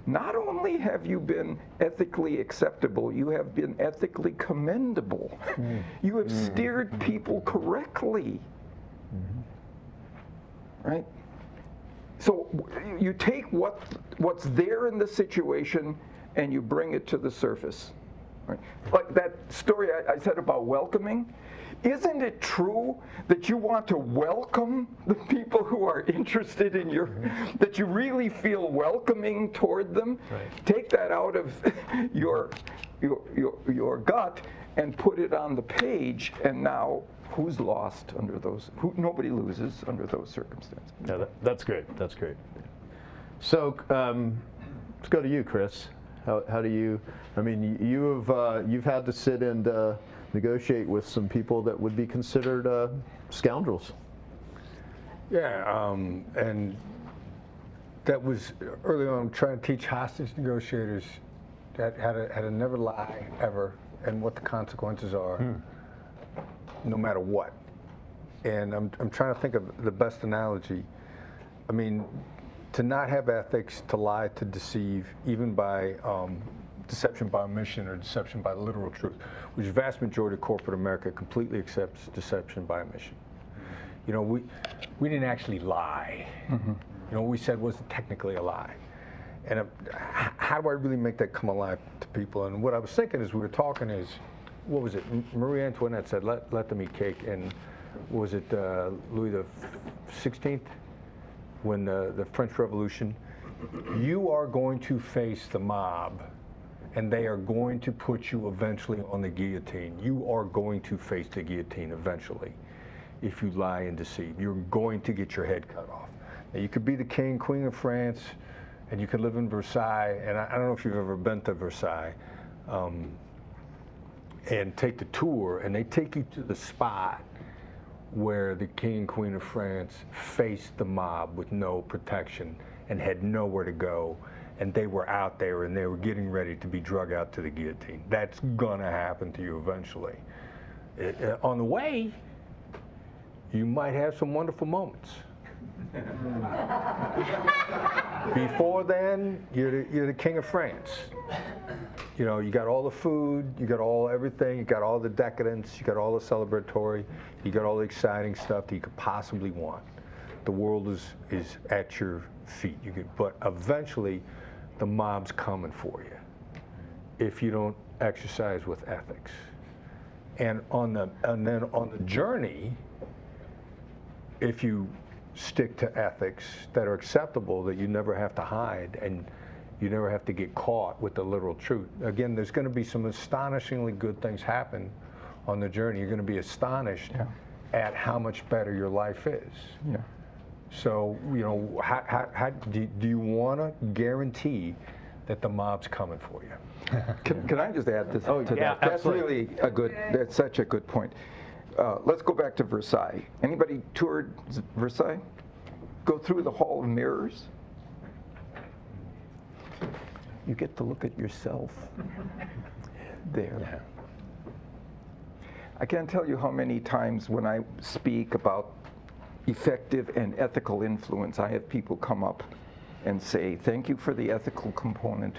not only have you been ethically acceptable, you have been ethically commendable. You have steered people correctly. Right? So you take what's there in the situation and you bring it to the surface. Right? Like that story I said about welcoming. Isn't it true that you want to welcome the people who are interested in your, that you really feel welcoming toward them? Right. Take that out of your gut and put it on the page, and now who's lost under those? Nobody loses under those circumstances. No, that's great. That's great. So let's go to you, Chris. How do you? I mean, you've had to sit and negotiate with some people that would be considered scoundrels. Yeah, and that was early on trying to teach hostage negotiators that how to never lie ever, and what the consequences are, no matter what. And I'm trying to think of the best analogy. I mean, to not have ethics, to lie, to deceive, even by deception by omission or deception by literal truth, which the vast majority of corporate America completely accepts deception by omission. You know, we didn't actually lie. You know, what we said wasn't technically a lie. And how do I really make that come alive to people? And what I was thinking as we were talking is, what was it? Marie Antoinette said, let them eat cake. And was it Louis the 16th? When the French Revolution, you are going to face the mob, and they are going to put you eventually on the guillotine. You are going to face the guillotine eventually if you lie and deceive. You're going to get your head cut off. Now, you could be the king, queen of France, and you could live in Versailles, and I don't know if you've ever been to Versailles, and take the tour, and they take you to the spot where the king and queen of France faced the mob with no protection and had nowhere to go, and they were out there and they were getting ready to be drug out to the guillotine. That's gonna happen to you eventually. On the way, you might have some wonderful moments. Before then, you're the king of France. You know, you got all the food, you got everything, you got all the decadence, you got all the celebratory, you got all the exciting stuff that you could possibly want. The world is at your feet. But eventually, the mob's coming for you if you don't exercise with ethics. And then on the journey, if you stick to ethics that are acceptable, that you never have to hide and you never have to get caught with the literal truth. Again, there's going to be some astonishingly good things happen on the journey. You're going to be astonished at how much better your life is. Yeah. So, you know, how do you want to guarantee that the mob's coming for you? Can I just add this to yeah, that? That's really that's such a good point. Let's go back to Versailles. Anybody toured Versailles? Go through the Hall of Mirrors. You get to look at yourself there. Yeah. I can't tell you how many times when I speak about effective and ethical influence, I have people come up and say, thank you for the ethical component,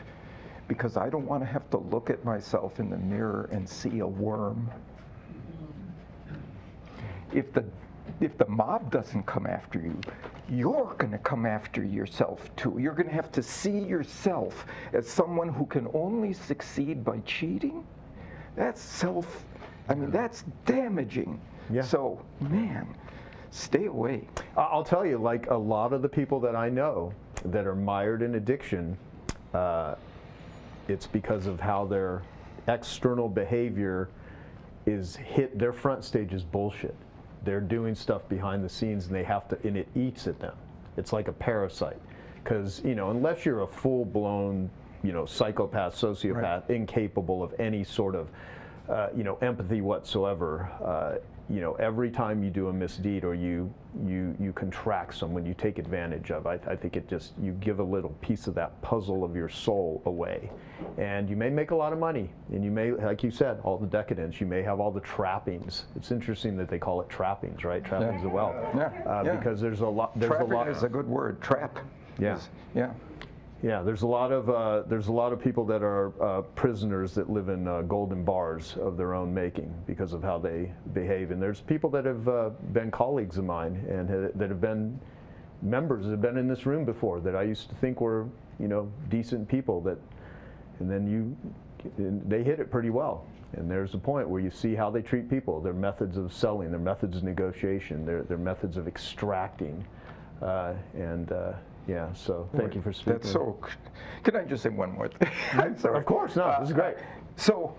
because I don't want to have to look at myself in the mirror and see a worm. If the mob doesn't come after you, you're going to come after yourself too. You're going to have to see yourself as someone who can only succeed by cheating. That's that's damaging. Yeah. So, man, stay away. I'll tell you, like a lot of the people that I know that are mired in addiction, it's because of how their external behavior is hit. Their front stage is bullshit. They're doing stuff behind the scenes, and and it eats at them. It's like a parasite, because unless you're a full-blown, psychopath, sociopath, incapable of any sort of empathy whatsoever. Every time you do a misdeed or you contract someone, you take advantage of. I think you give a little piece of that puzzle of your soul away, and you may make a lot of money, and you may, like you said, all the decadence. You may have all the trappings. It's interesting that they call it trappings, right? Trappings of wealth. Yeah. Because there's a lot. Trapping is a good word. Trap. Yeah. Yeah. Yeah, there's a lot of people that are prisoners that live in golden bars of their own making because of how they behave. And there's people that have been colleagues of mine and that have been members that have been in this room before that I used to think were decent people and then they hit it pretty well. And there's a point where you see how they treat people, their methods of selling, their methods of negotiation, their methods of extracting, yeah, so thank you for speaking. That's so. Can I just say one more thing? I'm sorry. Of course, no, this is great. So,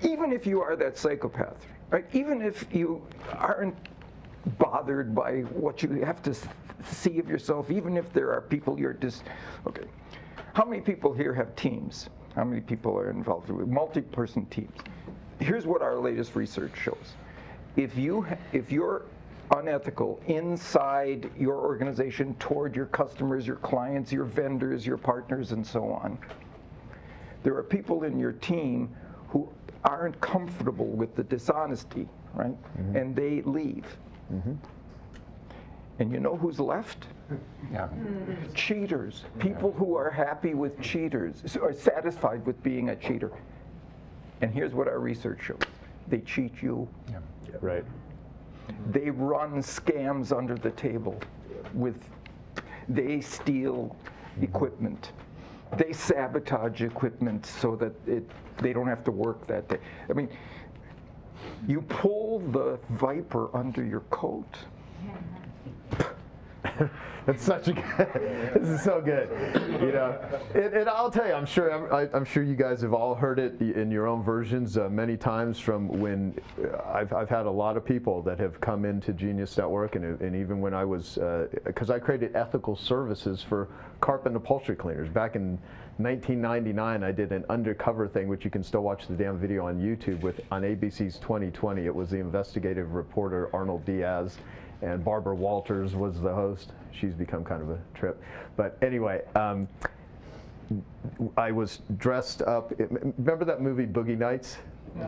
even if you are that psychopath, right? Even if you aren't bothered by what you have to see of yourself, even if there are people you're okay. How many people here have teams? How many people are involved with multi-person teams? Here's what our latest research shows: if you're unethical inside your organization toward your customers, your clients, your vendors, your partners, and so on, there are people in your team who aren't comfortable with the dishonesty, right? Mm-hmm. And they leave. Mm-hmm. And you know who's left? Yeah. Cheaters. People who are happy with cheaters, are satisfied with being a cheater. And here's what our research shows: they cheat you. Yeah. Right. They run scams under the table they steal equipment. They sabotage equipment so that they don't have to work that day. I mean, you pull the viper under your coat. That's such a good. This is so good. And I'll tell you, I'm sure you guys have all heard it in your own versions many times from when I've had a lot of people that have come into Genius.work, and even when I was, because I created ethical services for carpet and upholstery cleaners back in 1999. I did an undercover thing, which you can still watch the damn video on YouTube on ABC's 2020. It was the investigative reporter Arnold Diaz, and Barbara Walters was the host. She's become kind of a trip. But anyway, I was dressed up. Remember that movie Boogie Nights?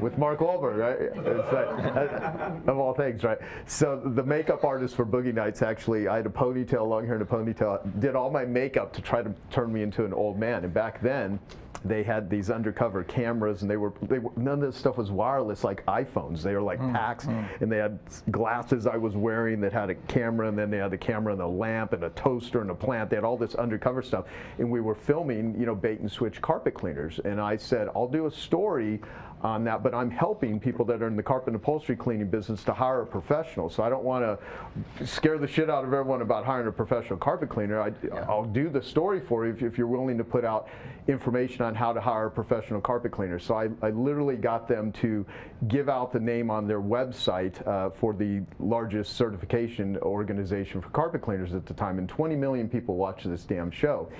With Mark Wahlberg, right? It's like, of all things, right? So the makeup artist for Boogie Nights, actually, I had a ponytail, long hair and a ponytail, did all my makeup to try to turn me into an old man. And back then, they had these undercover cameras, and they were none of this stuff was wireless like iPhones. They were like packs, and they had glasses I was wearing that had a camera, and then they had the camera and a lamp and a toaster and a plant. They had all this undercover stuff, and we were filming, bait and switch carpet cleaners. And I said, I'll do a story on that, but I'm helping people that are in the carpet and upholstery cleaning business to hire a professional. So I don't want to scare the shit out of everyone about hiring a professional carpet cleaner. I'll do the story for you if you're willing to put out information on how to hire a professional carpet cleaner. So I literally got them to give out the name on their website for the largest certification organization for carpet cleaners at the time, and 20 million people watched this damn show.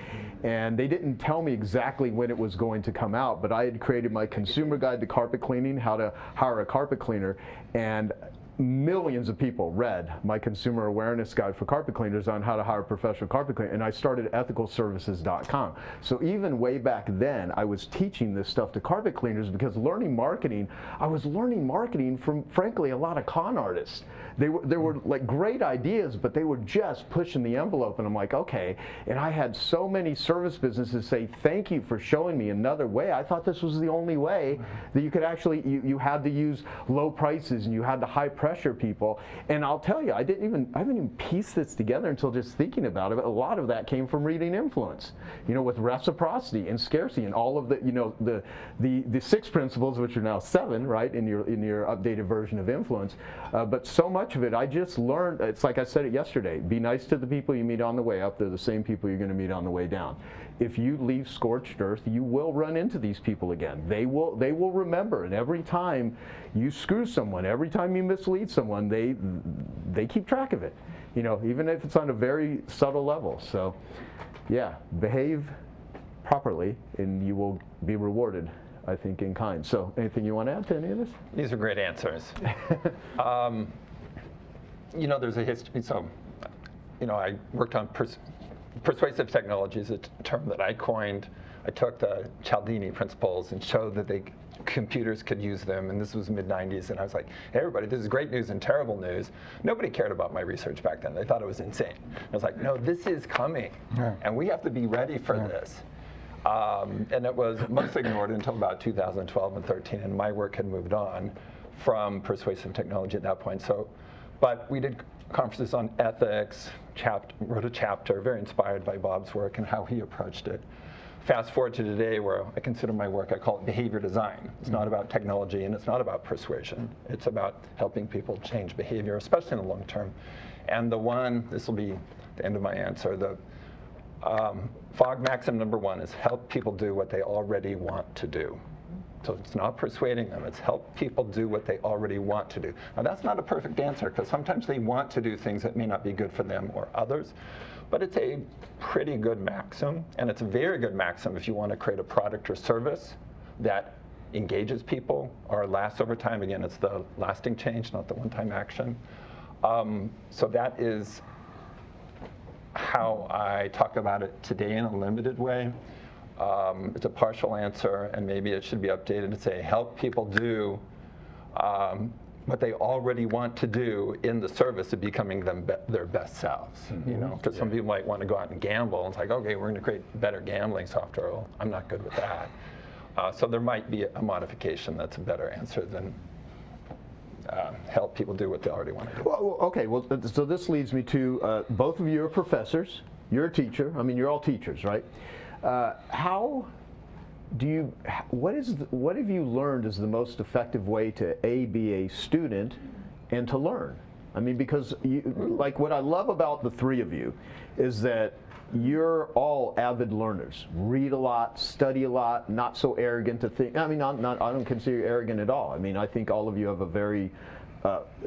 And they didn't tell me exactly when it was going to come out, but I had created my consumer guide to carpet cleaning, how to hire a carpet cleaner, and millions of people read my consumer awareness guide for carpet cleaners on how to hire a professional carpet cleaner, and I started ethicalservices.com. So even way back then, I was teaching this stuff to carpet cleaners, because learning marketing, I was learning marketing from, frankly, a lot of con artists. They were like great ideas, but they were just pushing the envelope, and I'm like, okay. And I had so many service businesses say, thank you for showing me another way. I thought this was the only way that you could actually, you had to use low prices, and you had to high pressure people. And I'll tell you, I haven't even pieced this together until just thinking about it. A lot of that came from reading Influence, with reciprocity and scarcity and all of the, the 6 principles, which are now 7, right, in your updated version of Influence. But so much of it, I just learned. It's like I said it yesterday. Be nice to the people you meet on the way up. They're the same people you're going to meet on the way down. If you leave scorched earth, you will run into these people again. They will remember, and every time you screw someone, every time you mislead someone, they keep track of it. Even if it's on a very subtle level. So, yeah, behave properly, and you will be rewarded I think, in kind. So anything you want to add to any of this? These are great answers. There's a history. So, I worked on persuasive technology is a term that I coined. I took the Cialdini principles and showed that computers could use them, and this was mid-90s, and I was like, hey, everybody, this is great news and terrible news. Nobody cared about my research back then. They thought it was insane. I was like, no, this is coming, and we have to be ready for this. And it was mostly ignored until about 2012 and 13, and my work had moved on from persuasive technology at that point. But we did conferences on ethics, wrote a chapter, very inspired by Bob's work and how he approached it. Fast forward to today, where I consider my work, I call it behavior design. It's not about technology and it's not about persuasion. It's about helping people change behavior, especially in the long term. And this will be the end of my answer, the Fogg maxim number 1 is help people do what they already want to do. So it's not persuading them, it's help people do what they already want to do. Now that's not a perfect answer, because sometimes they want to do things that may not be good for them or others, but it's a pretty good maxim, and it's a very good maxim if you want to create a product or service that engages people or lasts over time. Again, it's the lasting change, not the one-time action. So that is how I talk about it today in a limited way. It's a partial answer, and maybe it should be updated to say help people do what they already want to do in the service of becoming their best selves. Because some people might want to go out and gamble, and it's like, okay, we're going to create better gambling software. Well, I'm not good with that. So there might be a modification that's a better answer than help people do what they already want to do. Well, okay, so this leads me to both of you are professors. You're a teacher. I mean, you're all teachers, right? What have you learned is the most effective way to be a student and to learn? I mean, because like what I love about the three of you is that you're all avid learners. Read a lot, study a lot, not so arrogant to think. I mean, I don't consider you arrogant at all. I mean, I think all of you have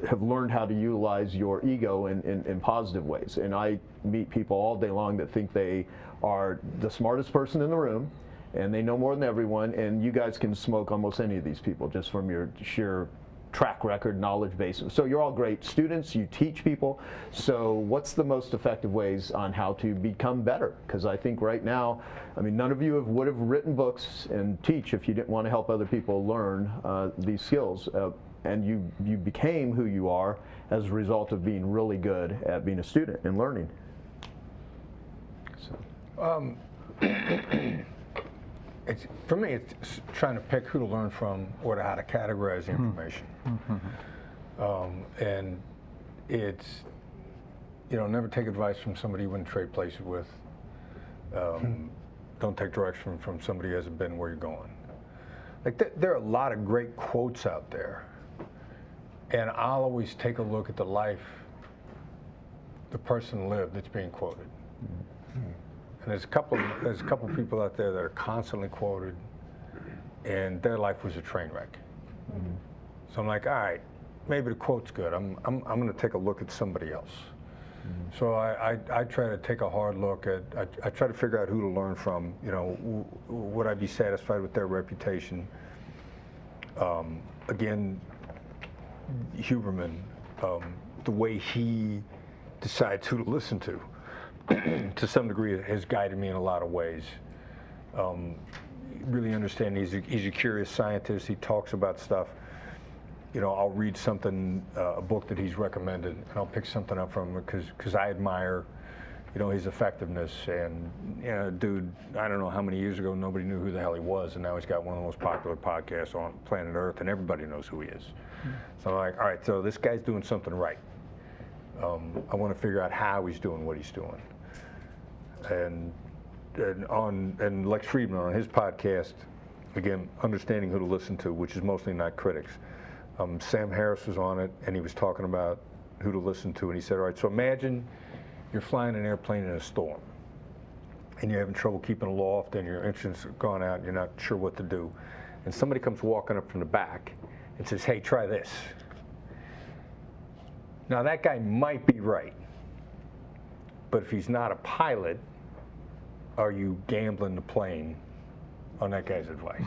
have learned how to utilize your ego in positive ways. And I meet people all day long that think they are the smartest person in the room, and they know more than everyone, and you guys can smoke almost any of these people just from your sheer track record, knowledge base. So you're all great students, you teach people. So what's the most effective ways on how to become better? Because I think right now, I mean, none of you would have written books and teach if you didn't want to help other people learn these skills. And you became who you are as a result of being really good at being a student and learning. So. For me, it's trying to pick who to learn from or how to categorize the information. And it's, never take advice from somebody you wouldn't trade places with. Don't take direction from somebody who hasn't been where you're going. Like there are a lot of great quotes out there, and I'll always take a look at the life the person lived that's being quoted. And there's a couple people out there that are constantly quoted, and their life was a train wreck. So I'm like, all right, maybe the quote's good. I'm going to take a look at somebody else. So I try to take a hard look at. I try to figure out who to learn from. Would I be satisfied with their reputation? Again, Huberman, the way he decides who to listen to. To some degree, it has guided me in a lot of ways. Really understand he's a curious scientist. He talks about stuff. I'll read something, a book that he's recommended, and I'll pick something up from him because I admire, his effectiveness. And, dude, I don't know how many years ago nobody knew who the hell he was, and now he's got one of the most popular podcasts on planet Earth, and everybody knows who he is. So I'm like, all right, so this guy's doing something right. I want to figure out how he's doing what he's doing. And Lex Friedman on his podcast, again, understanding who to listen to, which is mostly not critics. Sam Harris was on it, and he was talking about who to listen to, and he said, all right, so imagine you're flying an airplane in a storm, and you're having trouble keeping aloft, and your engine's gone out, and you're not sure what to do, and somebody comes walking up from the back and says, hey, try this. Now, that guy might be right, but if he's not a pilot, are you gambling the plane on that guy's advice?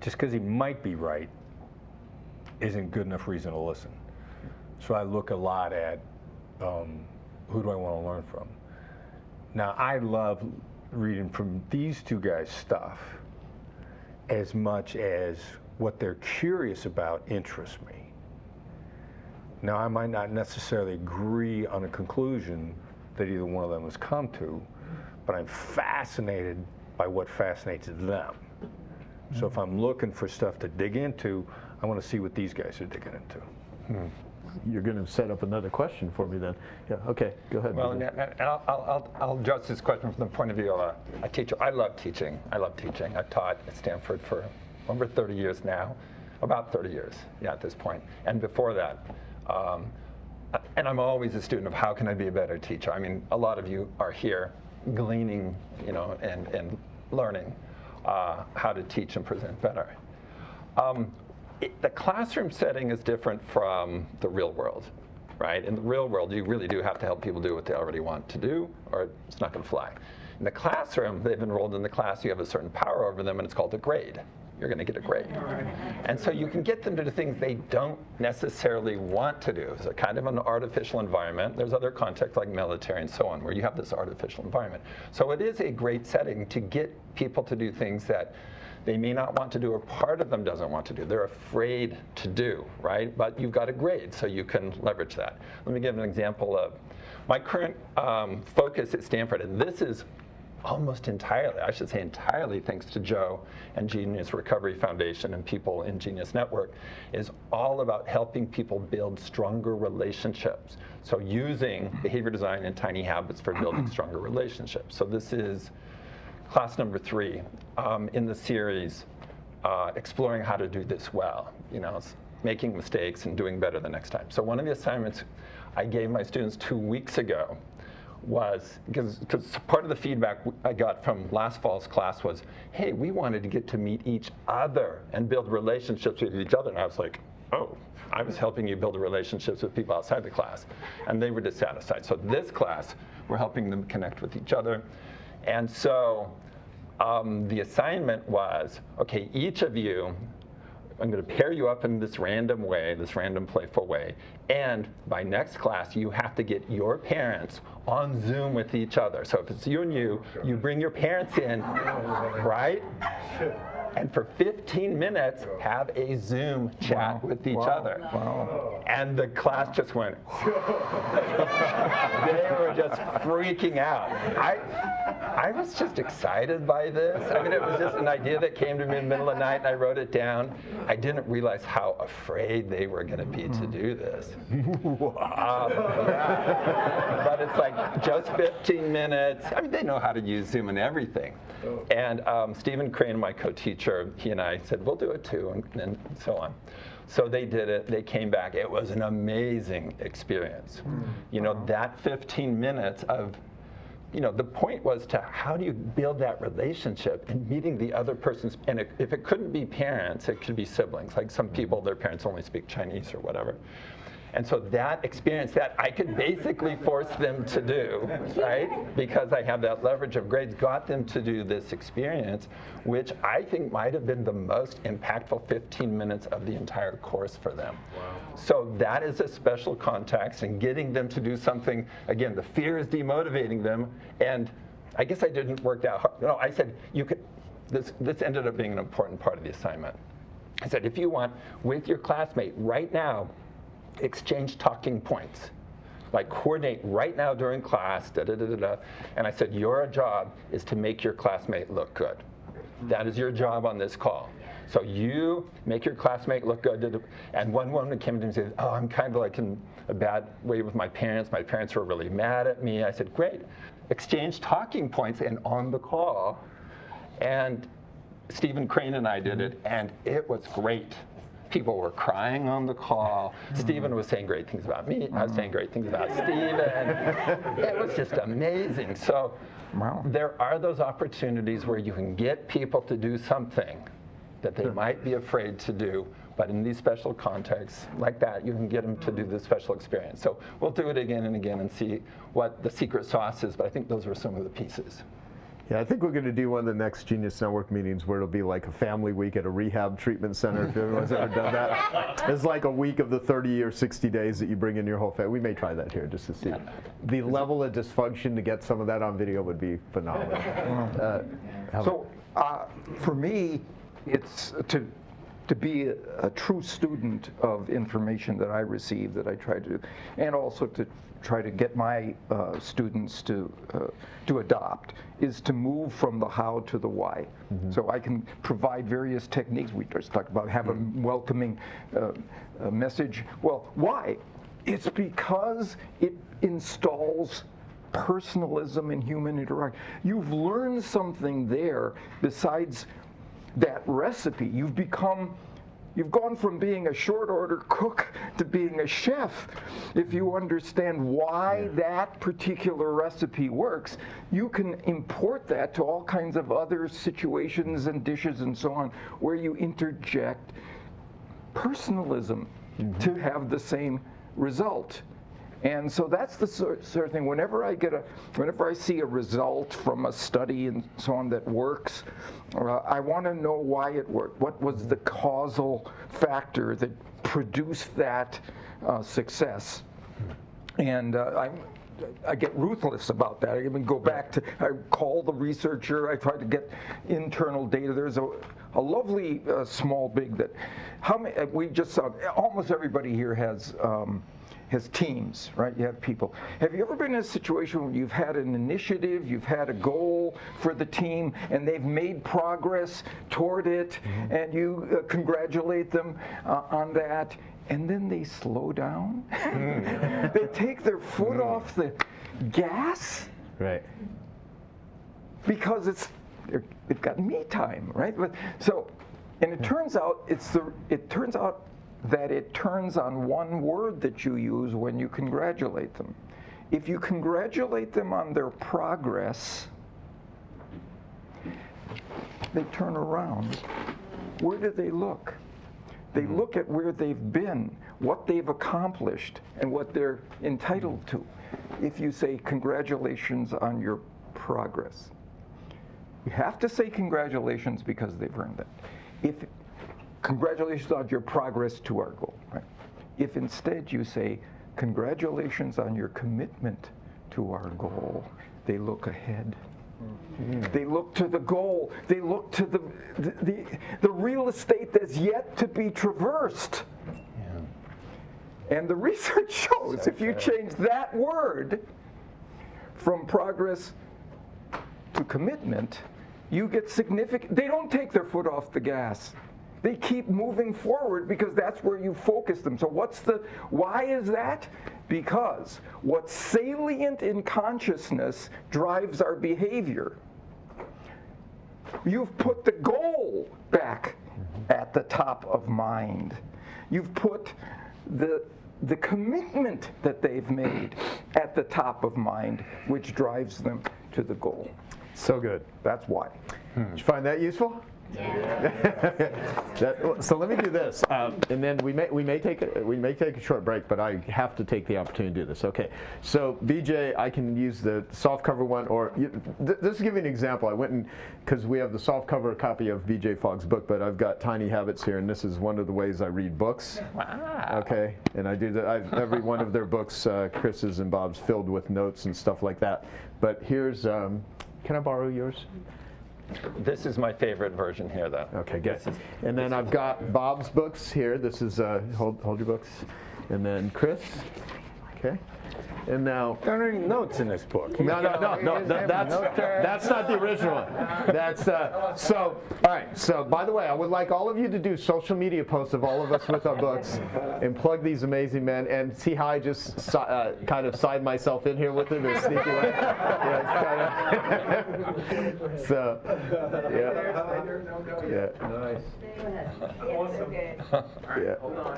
Just because he might be right isn't good enough reason to listen. So I look a lot at who do I want to learn from. Now, I love reading from these two guys' stuff as much as what they're curious about interests me. Now, I might not necessarily agree on a conclusion that either one of them has come to, but I'm fascinated by what fascinates them. So if I'm looking for stuff to dig into, I want to see what these guys are digging into. You're going to set up another question for me then. Yeah, okay, go ahead. Well, and I'll address this question from the point of view of a teacher. I love teaching. I've taught at Stanford for over 30 years now, about 30 years, yeah, at this point. And before that, and I'm always a student of how can I be a better teacher. I mean, a lot of you are here gleaning, and learning how to teach and present better. The classroom setting is different from the real world, right? In the real world, you really do have to help people do what they already want to do, or it's not going to fly. In the classroom, they've enrolled in the class, you have a certain power over them, and it's called a grade. You're going to get a grade. And so you can get them to do things they don't necessarily want to do. It's a kind of an artificial environment. There's other contexts like military and so on where you have this artificial environment. So it is a great setting to get people to do things that they may not want to do or part of them doesn't want to do. They're afraid to do, right? But you've got a grade, so you can leverage that. Let me give an example of my current focus at Stanford, and this is almost entirely, I should say entirely, thanks to Joe and Genius Recovery Foundation and people in Genius Network, is all about helping people build stronger relationships. So using behavior design and tiny habits for building stronger relationships. So this is class number 3 in the series, exploring how to do this well, making mistakes and doing better the next time. So one of the assignments I gave my students 2 weeks ago was, because part of the feedback I got from last fall's class was, hey, we wanted to get to meet each other and build relationships with each other. And I was like, oh, I was helping you build relationships with people outside the class. And they were dissatisfied. So this class, we're helping them connect with each other. And so the assignment was, okay, each of you, I'm going to pair you up in this random way, this random playful way. And by next class, you have to get your parents on Zoom with each other. So if it's you and you bring your parents in, right? And for 15 minutes, have a Zoom chat with each other. Wow. And the class just went, they were just freaking out. I was just excited by this. I mean, it was just an idea that came to me in the middle of the night, and I wrote it down. I didn't realize how afraid they were going to be to do this. But it's like just 15 minutes. I mean, they know how to use Zoom and everything. And Stephen Crane, my co-teacher, he and I said, we'll do it too, and so on. So they did it. They came back. It was an amazing experience. That 15 minutes of, the point was to how do you build that relationship and meeting the other person's, and if it couldn't be parents, it could be siblings. Like some people, their parents only speak Chinese or whatever. And so that experience that I could basically force them to do, right? Because I have that leverage of grades, got them to do this experience, which I think might have been the most impactful 15 minutes of the entire course for them. Wow. So that is a special context, and getting them to do something, again, the fear is demotivating them, and I guess I didn't work out hard. No, I said, you could, this ended up being an important part of the assignment. I said, if you want, with your classmate right now, exchange talking points, like coordinate right now during class, and I said, your job is to make your classmate look good. That is your job on this call. So you make your classmate look good. And one woman came to me and said, oh, I'm kind of like in a bad way with my parents. My parents were really mad at me. I said, great. Exchange talking points and on the call. And Stephen Crane and I did it, and it was great. People were crying on the call. Stephen was saying great things about me. I was saying great things about Stephen. It was just amazing. So there are those opportunities where you can get people to do something that they might be afraid to do, but in these special contexts like that, you can get them to do this special experience. So we'll do it again and again and see what the secret sauce is, but I think those were some of the pieces. Yeah, I think we're going to do one of the next Genius Network meetings where it'll be like a family week at a rehab treatment center, if everyone's ever done that. It's like a week of the 30 or 60 days that you bring in your whole family. We may try that here just to see. The level of dysfunction to get some of that on video would be phenomenal. For me, it's to be a true student of information that I receive, that I try to do, and also to try to get my students to adopt, is to move from the how to the why. So I can provide various techniques. We just talked about have a welcoming message. Well, why? It's because it installs personalism in human interaction. You've learned something there besides that recipe. You've gone from being a short order cook to being a chef. If you understand why that particular recipe works, you can import that to all kinds of other situations and dishes and so on, where you interject personalism to have the same result. And so that's the sort of thing. Whenever I see a result from a study and so on that works, I want to know why it worked. What was the causal factor that produced that success? And I get ruthless about that. I even go back to, I call the researcher, I try to get internal data. There's a lovely small big that, we just saw, almost everybody here has teams, right? You have people. Have you ever been in a situation where you've had an initiative, you've had a goal for the team, and they've made progress toward it, and you congratulate them on that, and then they slow down? They take their foot off the gas? Right. Because they've got me time, right? And it turns out that it turns on one word that you use when you congratulate them. If you congratulate them on their progress, they turn around. Where do they look? They look at where they've been, what they've accomplished, and what they're entitled to. If you say congratulations on your progress, you have to say congratulations because they've earned it. Congratulations on your progress to our goal, right? If instead you say, congratulations on your commitment to our goal, they look ahead. They look to the goal. They look to the real estate that's yet to be traversed. And the research shows if you change that word from progress to commitment, you get significant, they don't take their foot off the gas. They keep moving forward because that's where you focus them. So why is that? Because what's salient in consciousness drives our behavior. You've put the goal back at the top of mind. You've put the commitment that they've made at the top of mind, which drives them to the goal. So good. That's why. Did you find that useful? So let me do this, and then we may take a short break, but I have to take the opportunity to do this. Okay. So BJ, I can use the softcover one, or just to give you an example. I went and because we have the softcover copy of BJ Fogg's book, but I've got Tiny Habits here, and this is one of the ways I read books. Wow. Okay. And I do that. Every one of their books, Chris's and Bob's, filled with notes and stuff like that. But here's, can I borrow yours? This is my favorite version here, though. Okay, good. And then I've got Bob's books here. This is, hold your books. And then Chris. Okay. And now. There aren't any notes in this book. No. That's not the original one. That's so. All right. So, by the way, I would like all of you to do social media posts of all of us with our books, and plug these amazing men, and see how I just kind of side myself in here with it in a sneaky way. Yeah, it's kind of. So. Yeah. Yeah. Nice. Awesome. Yeah. Hold on.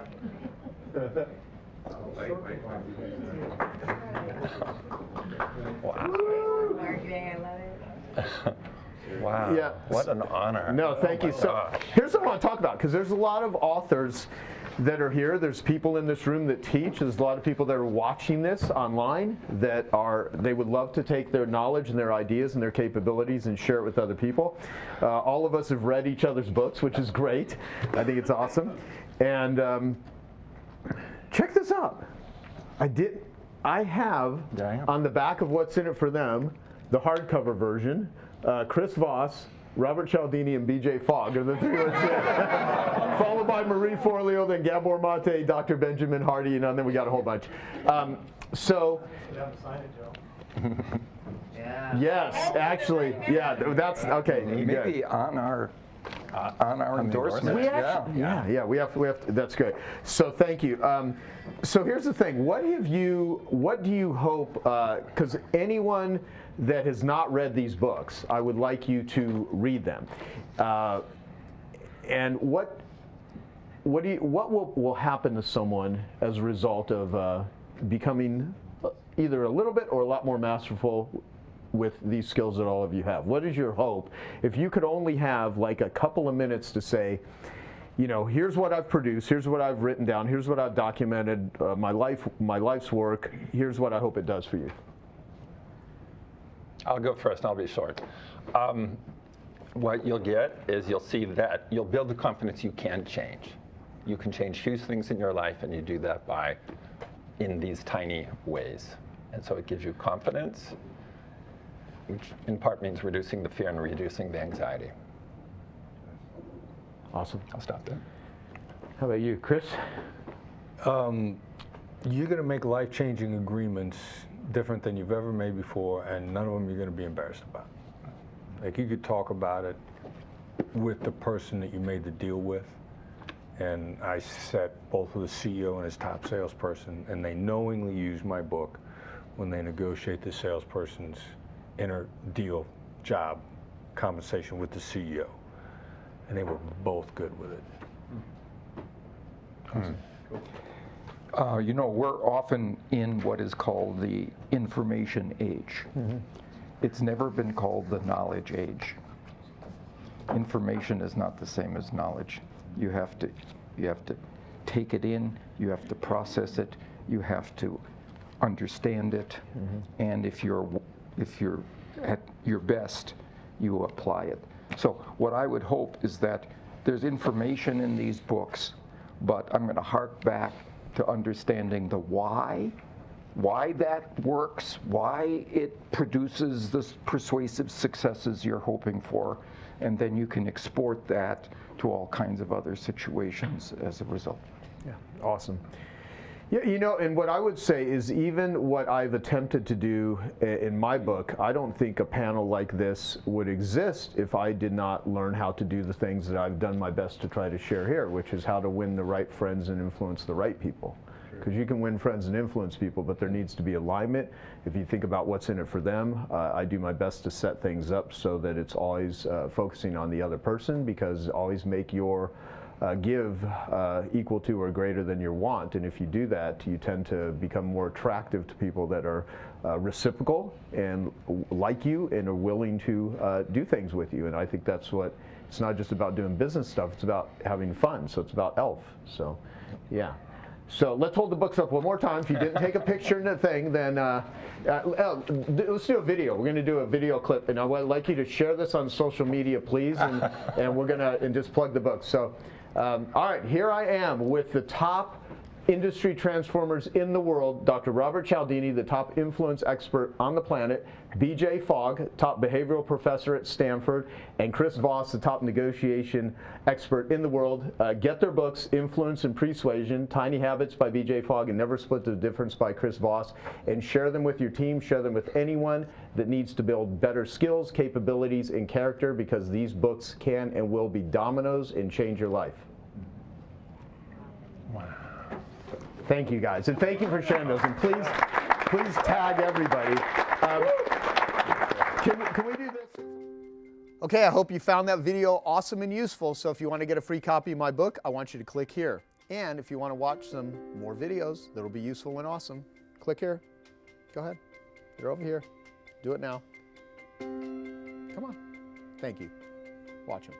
Wow. Marketing, I love it. Wow. Yeah. What an honor. No, thank you. So gosh. here's what I want to talk about, because there's a lot of authors that are here. There's people in this room that teach. There's a lot of people that are watching this online that they would love to take their knowledge and their ideas and their capabilities and share it with other people. All of us have read each other's books, which is great. I think it's awesome. And check this out. I have on the back of What's in It for Them, the hardcover version, Chris Voss, Robert Cialdini, and B.J. Fogg are the three that's in. Followed by Marie Forleo, then Gabor Mate, Dr. Benjamin Hardy, and then we got a whole bunch. So, yes, actually, yeah, that's okay. Maybe good. on our endorsement. We actually, yeah, we have to, that's good. So thank you. So here's the thing. What do you hope, because anyone that has not read these books, I would like you to read them. And what will happen to someone as a result of becoming either a little bit or a lot more masterful with these skills that all of you have? What is your hope? If you could only have like a couple of minutes to say, you know, here's what I've produced, here's what I've written down, here's what I've documented, my life's work, here's what I hope it does for you. I'll go first, and I'll be short. What you'll get is you'll see that you'll build the confidence you can change. You can change huge things in your life, and you do that in these tiny ways. And so it gives you confidence, which in part means reducing the fear and reducing the anxiety. Awesome. I'll stop there. How about you, Chris? You're going to make life-changing agreements different than you've ever made before, and none of them you're going to be embarrassed about. Like, you could talk about it with the person that you made the deal with. And I sat both with the CEO and his top salesperson, and they knowingly use my book when they negotiate the salesperson's inner deal job compensation with the CEO. And they were both good with it. You know, we're often in what is called the information age. It's never been called the knowledge age. Information is not the same as knowledge. You have to take it in, you have to process it, you have to understand it, and if you're at your best, you apply it. So what I would hope is that there's information in these books, but I'm going to hark back to understanding the why that works, why it produces the persuasive successes you're hoping for, and then you can export that to all kinds of other situations as a result. Yeah, awesome. Yeah, you know, and what I would say is even what I've attempted to do in my book, I don't think a panel like this would exist if I did not learn how to do the things that I've done my best to try to share here, which is how to win the right friends and influence the right people. Because you can win friends and influence people, but there needs to be alignment. If you think about what's in it for them, I do my best to set things up so that it's always focusing on the other person, because always make your give equal to or greater than your want. And if you do that, you tend to become more attractive to people that are reciprocal and like you and are willing to do things with you. And I think that's what, it's not just about doing business stuff, it's about having fun. So it's about ELF. So, yeah. So let's hold the books up one more time. If you didn't take a picture in the thing, then let's do a video. We're going to do a video clip, and I would like you to share this on social media, please, and we're going to just plug the book. So, all right, here I am with the top industry transformers in the world, Dr. Robert Cialdini, the top influence expert on the planet, B.J. Fogg, top behavioral professor at Stanford, and Chris Voss, the top negotiation expert in the world. Get their books, Influence and Persuasion, Tiny Habits by B.J. Fogg, and Never Split the Difference by Chris Voss, and share them with your team, share them with anyone that needs to build better skills, capabilities, and character, because these books can and will be dominoes and change your life. Wow. Thank you, guys, and thank you for sharing those. And please tag everybody. Can we do this? Okay, I hope you found that video awesome and useful. So if you want to get a free copy of my book, I want you to click here. And if you want to watch some more videos that'll be useful and awesome, click here. Go ahead. They're over here. Do it now. Come on. Thank you. Watch them.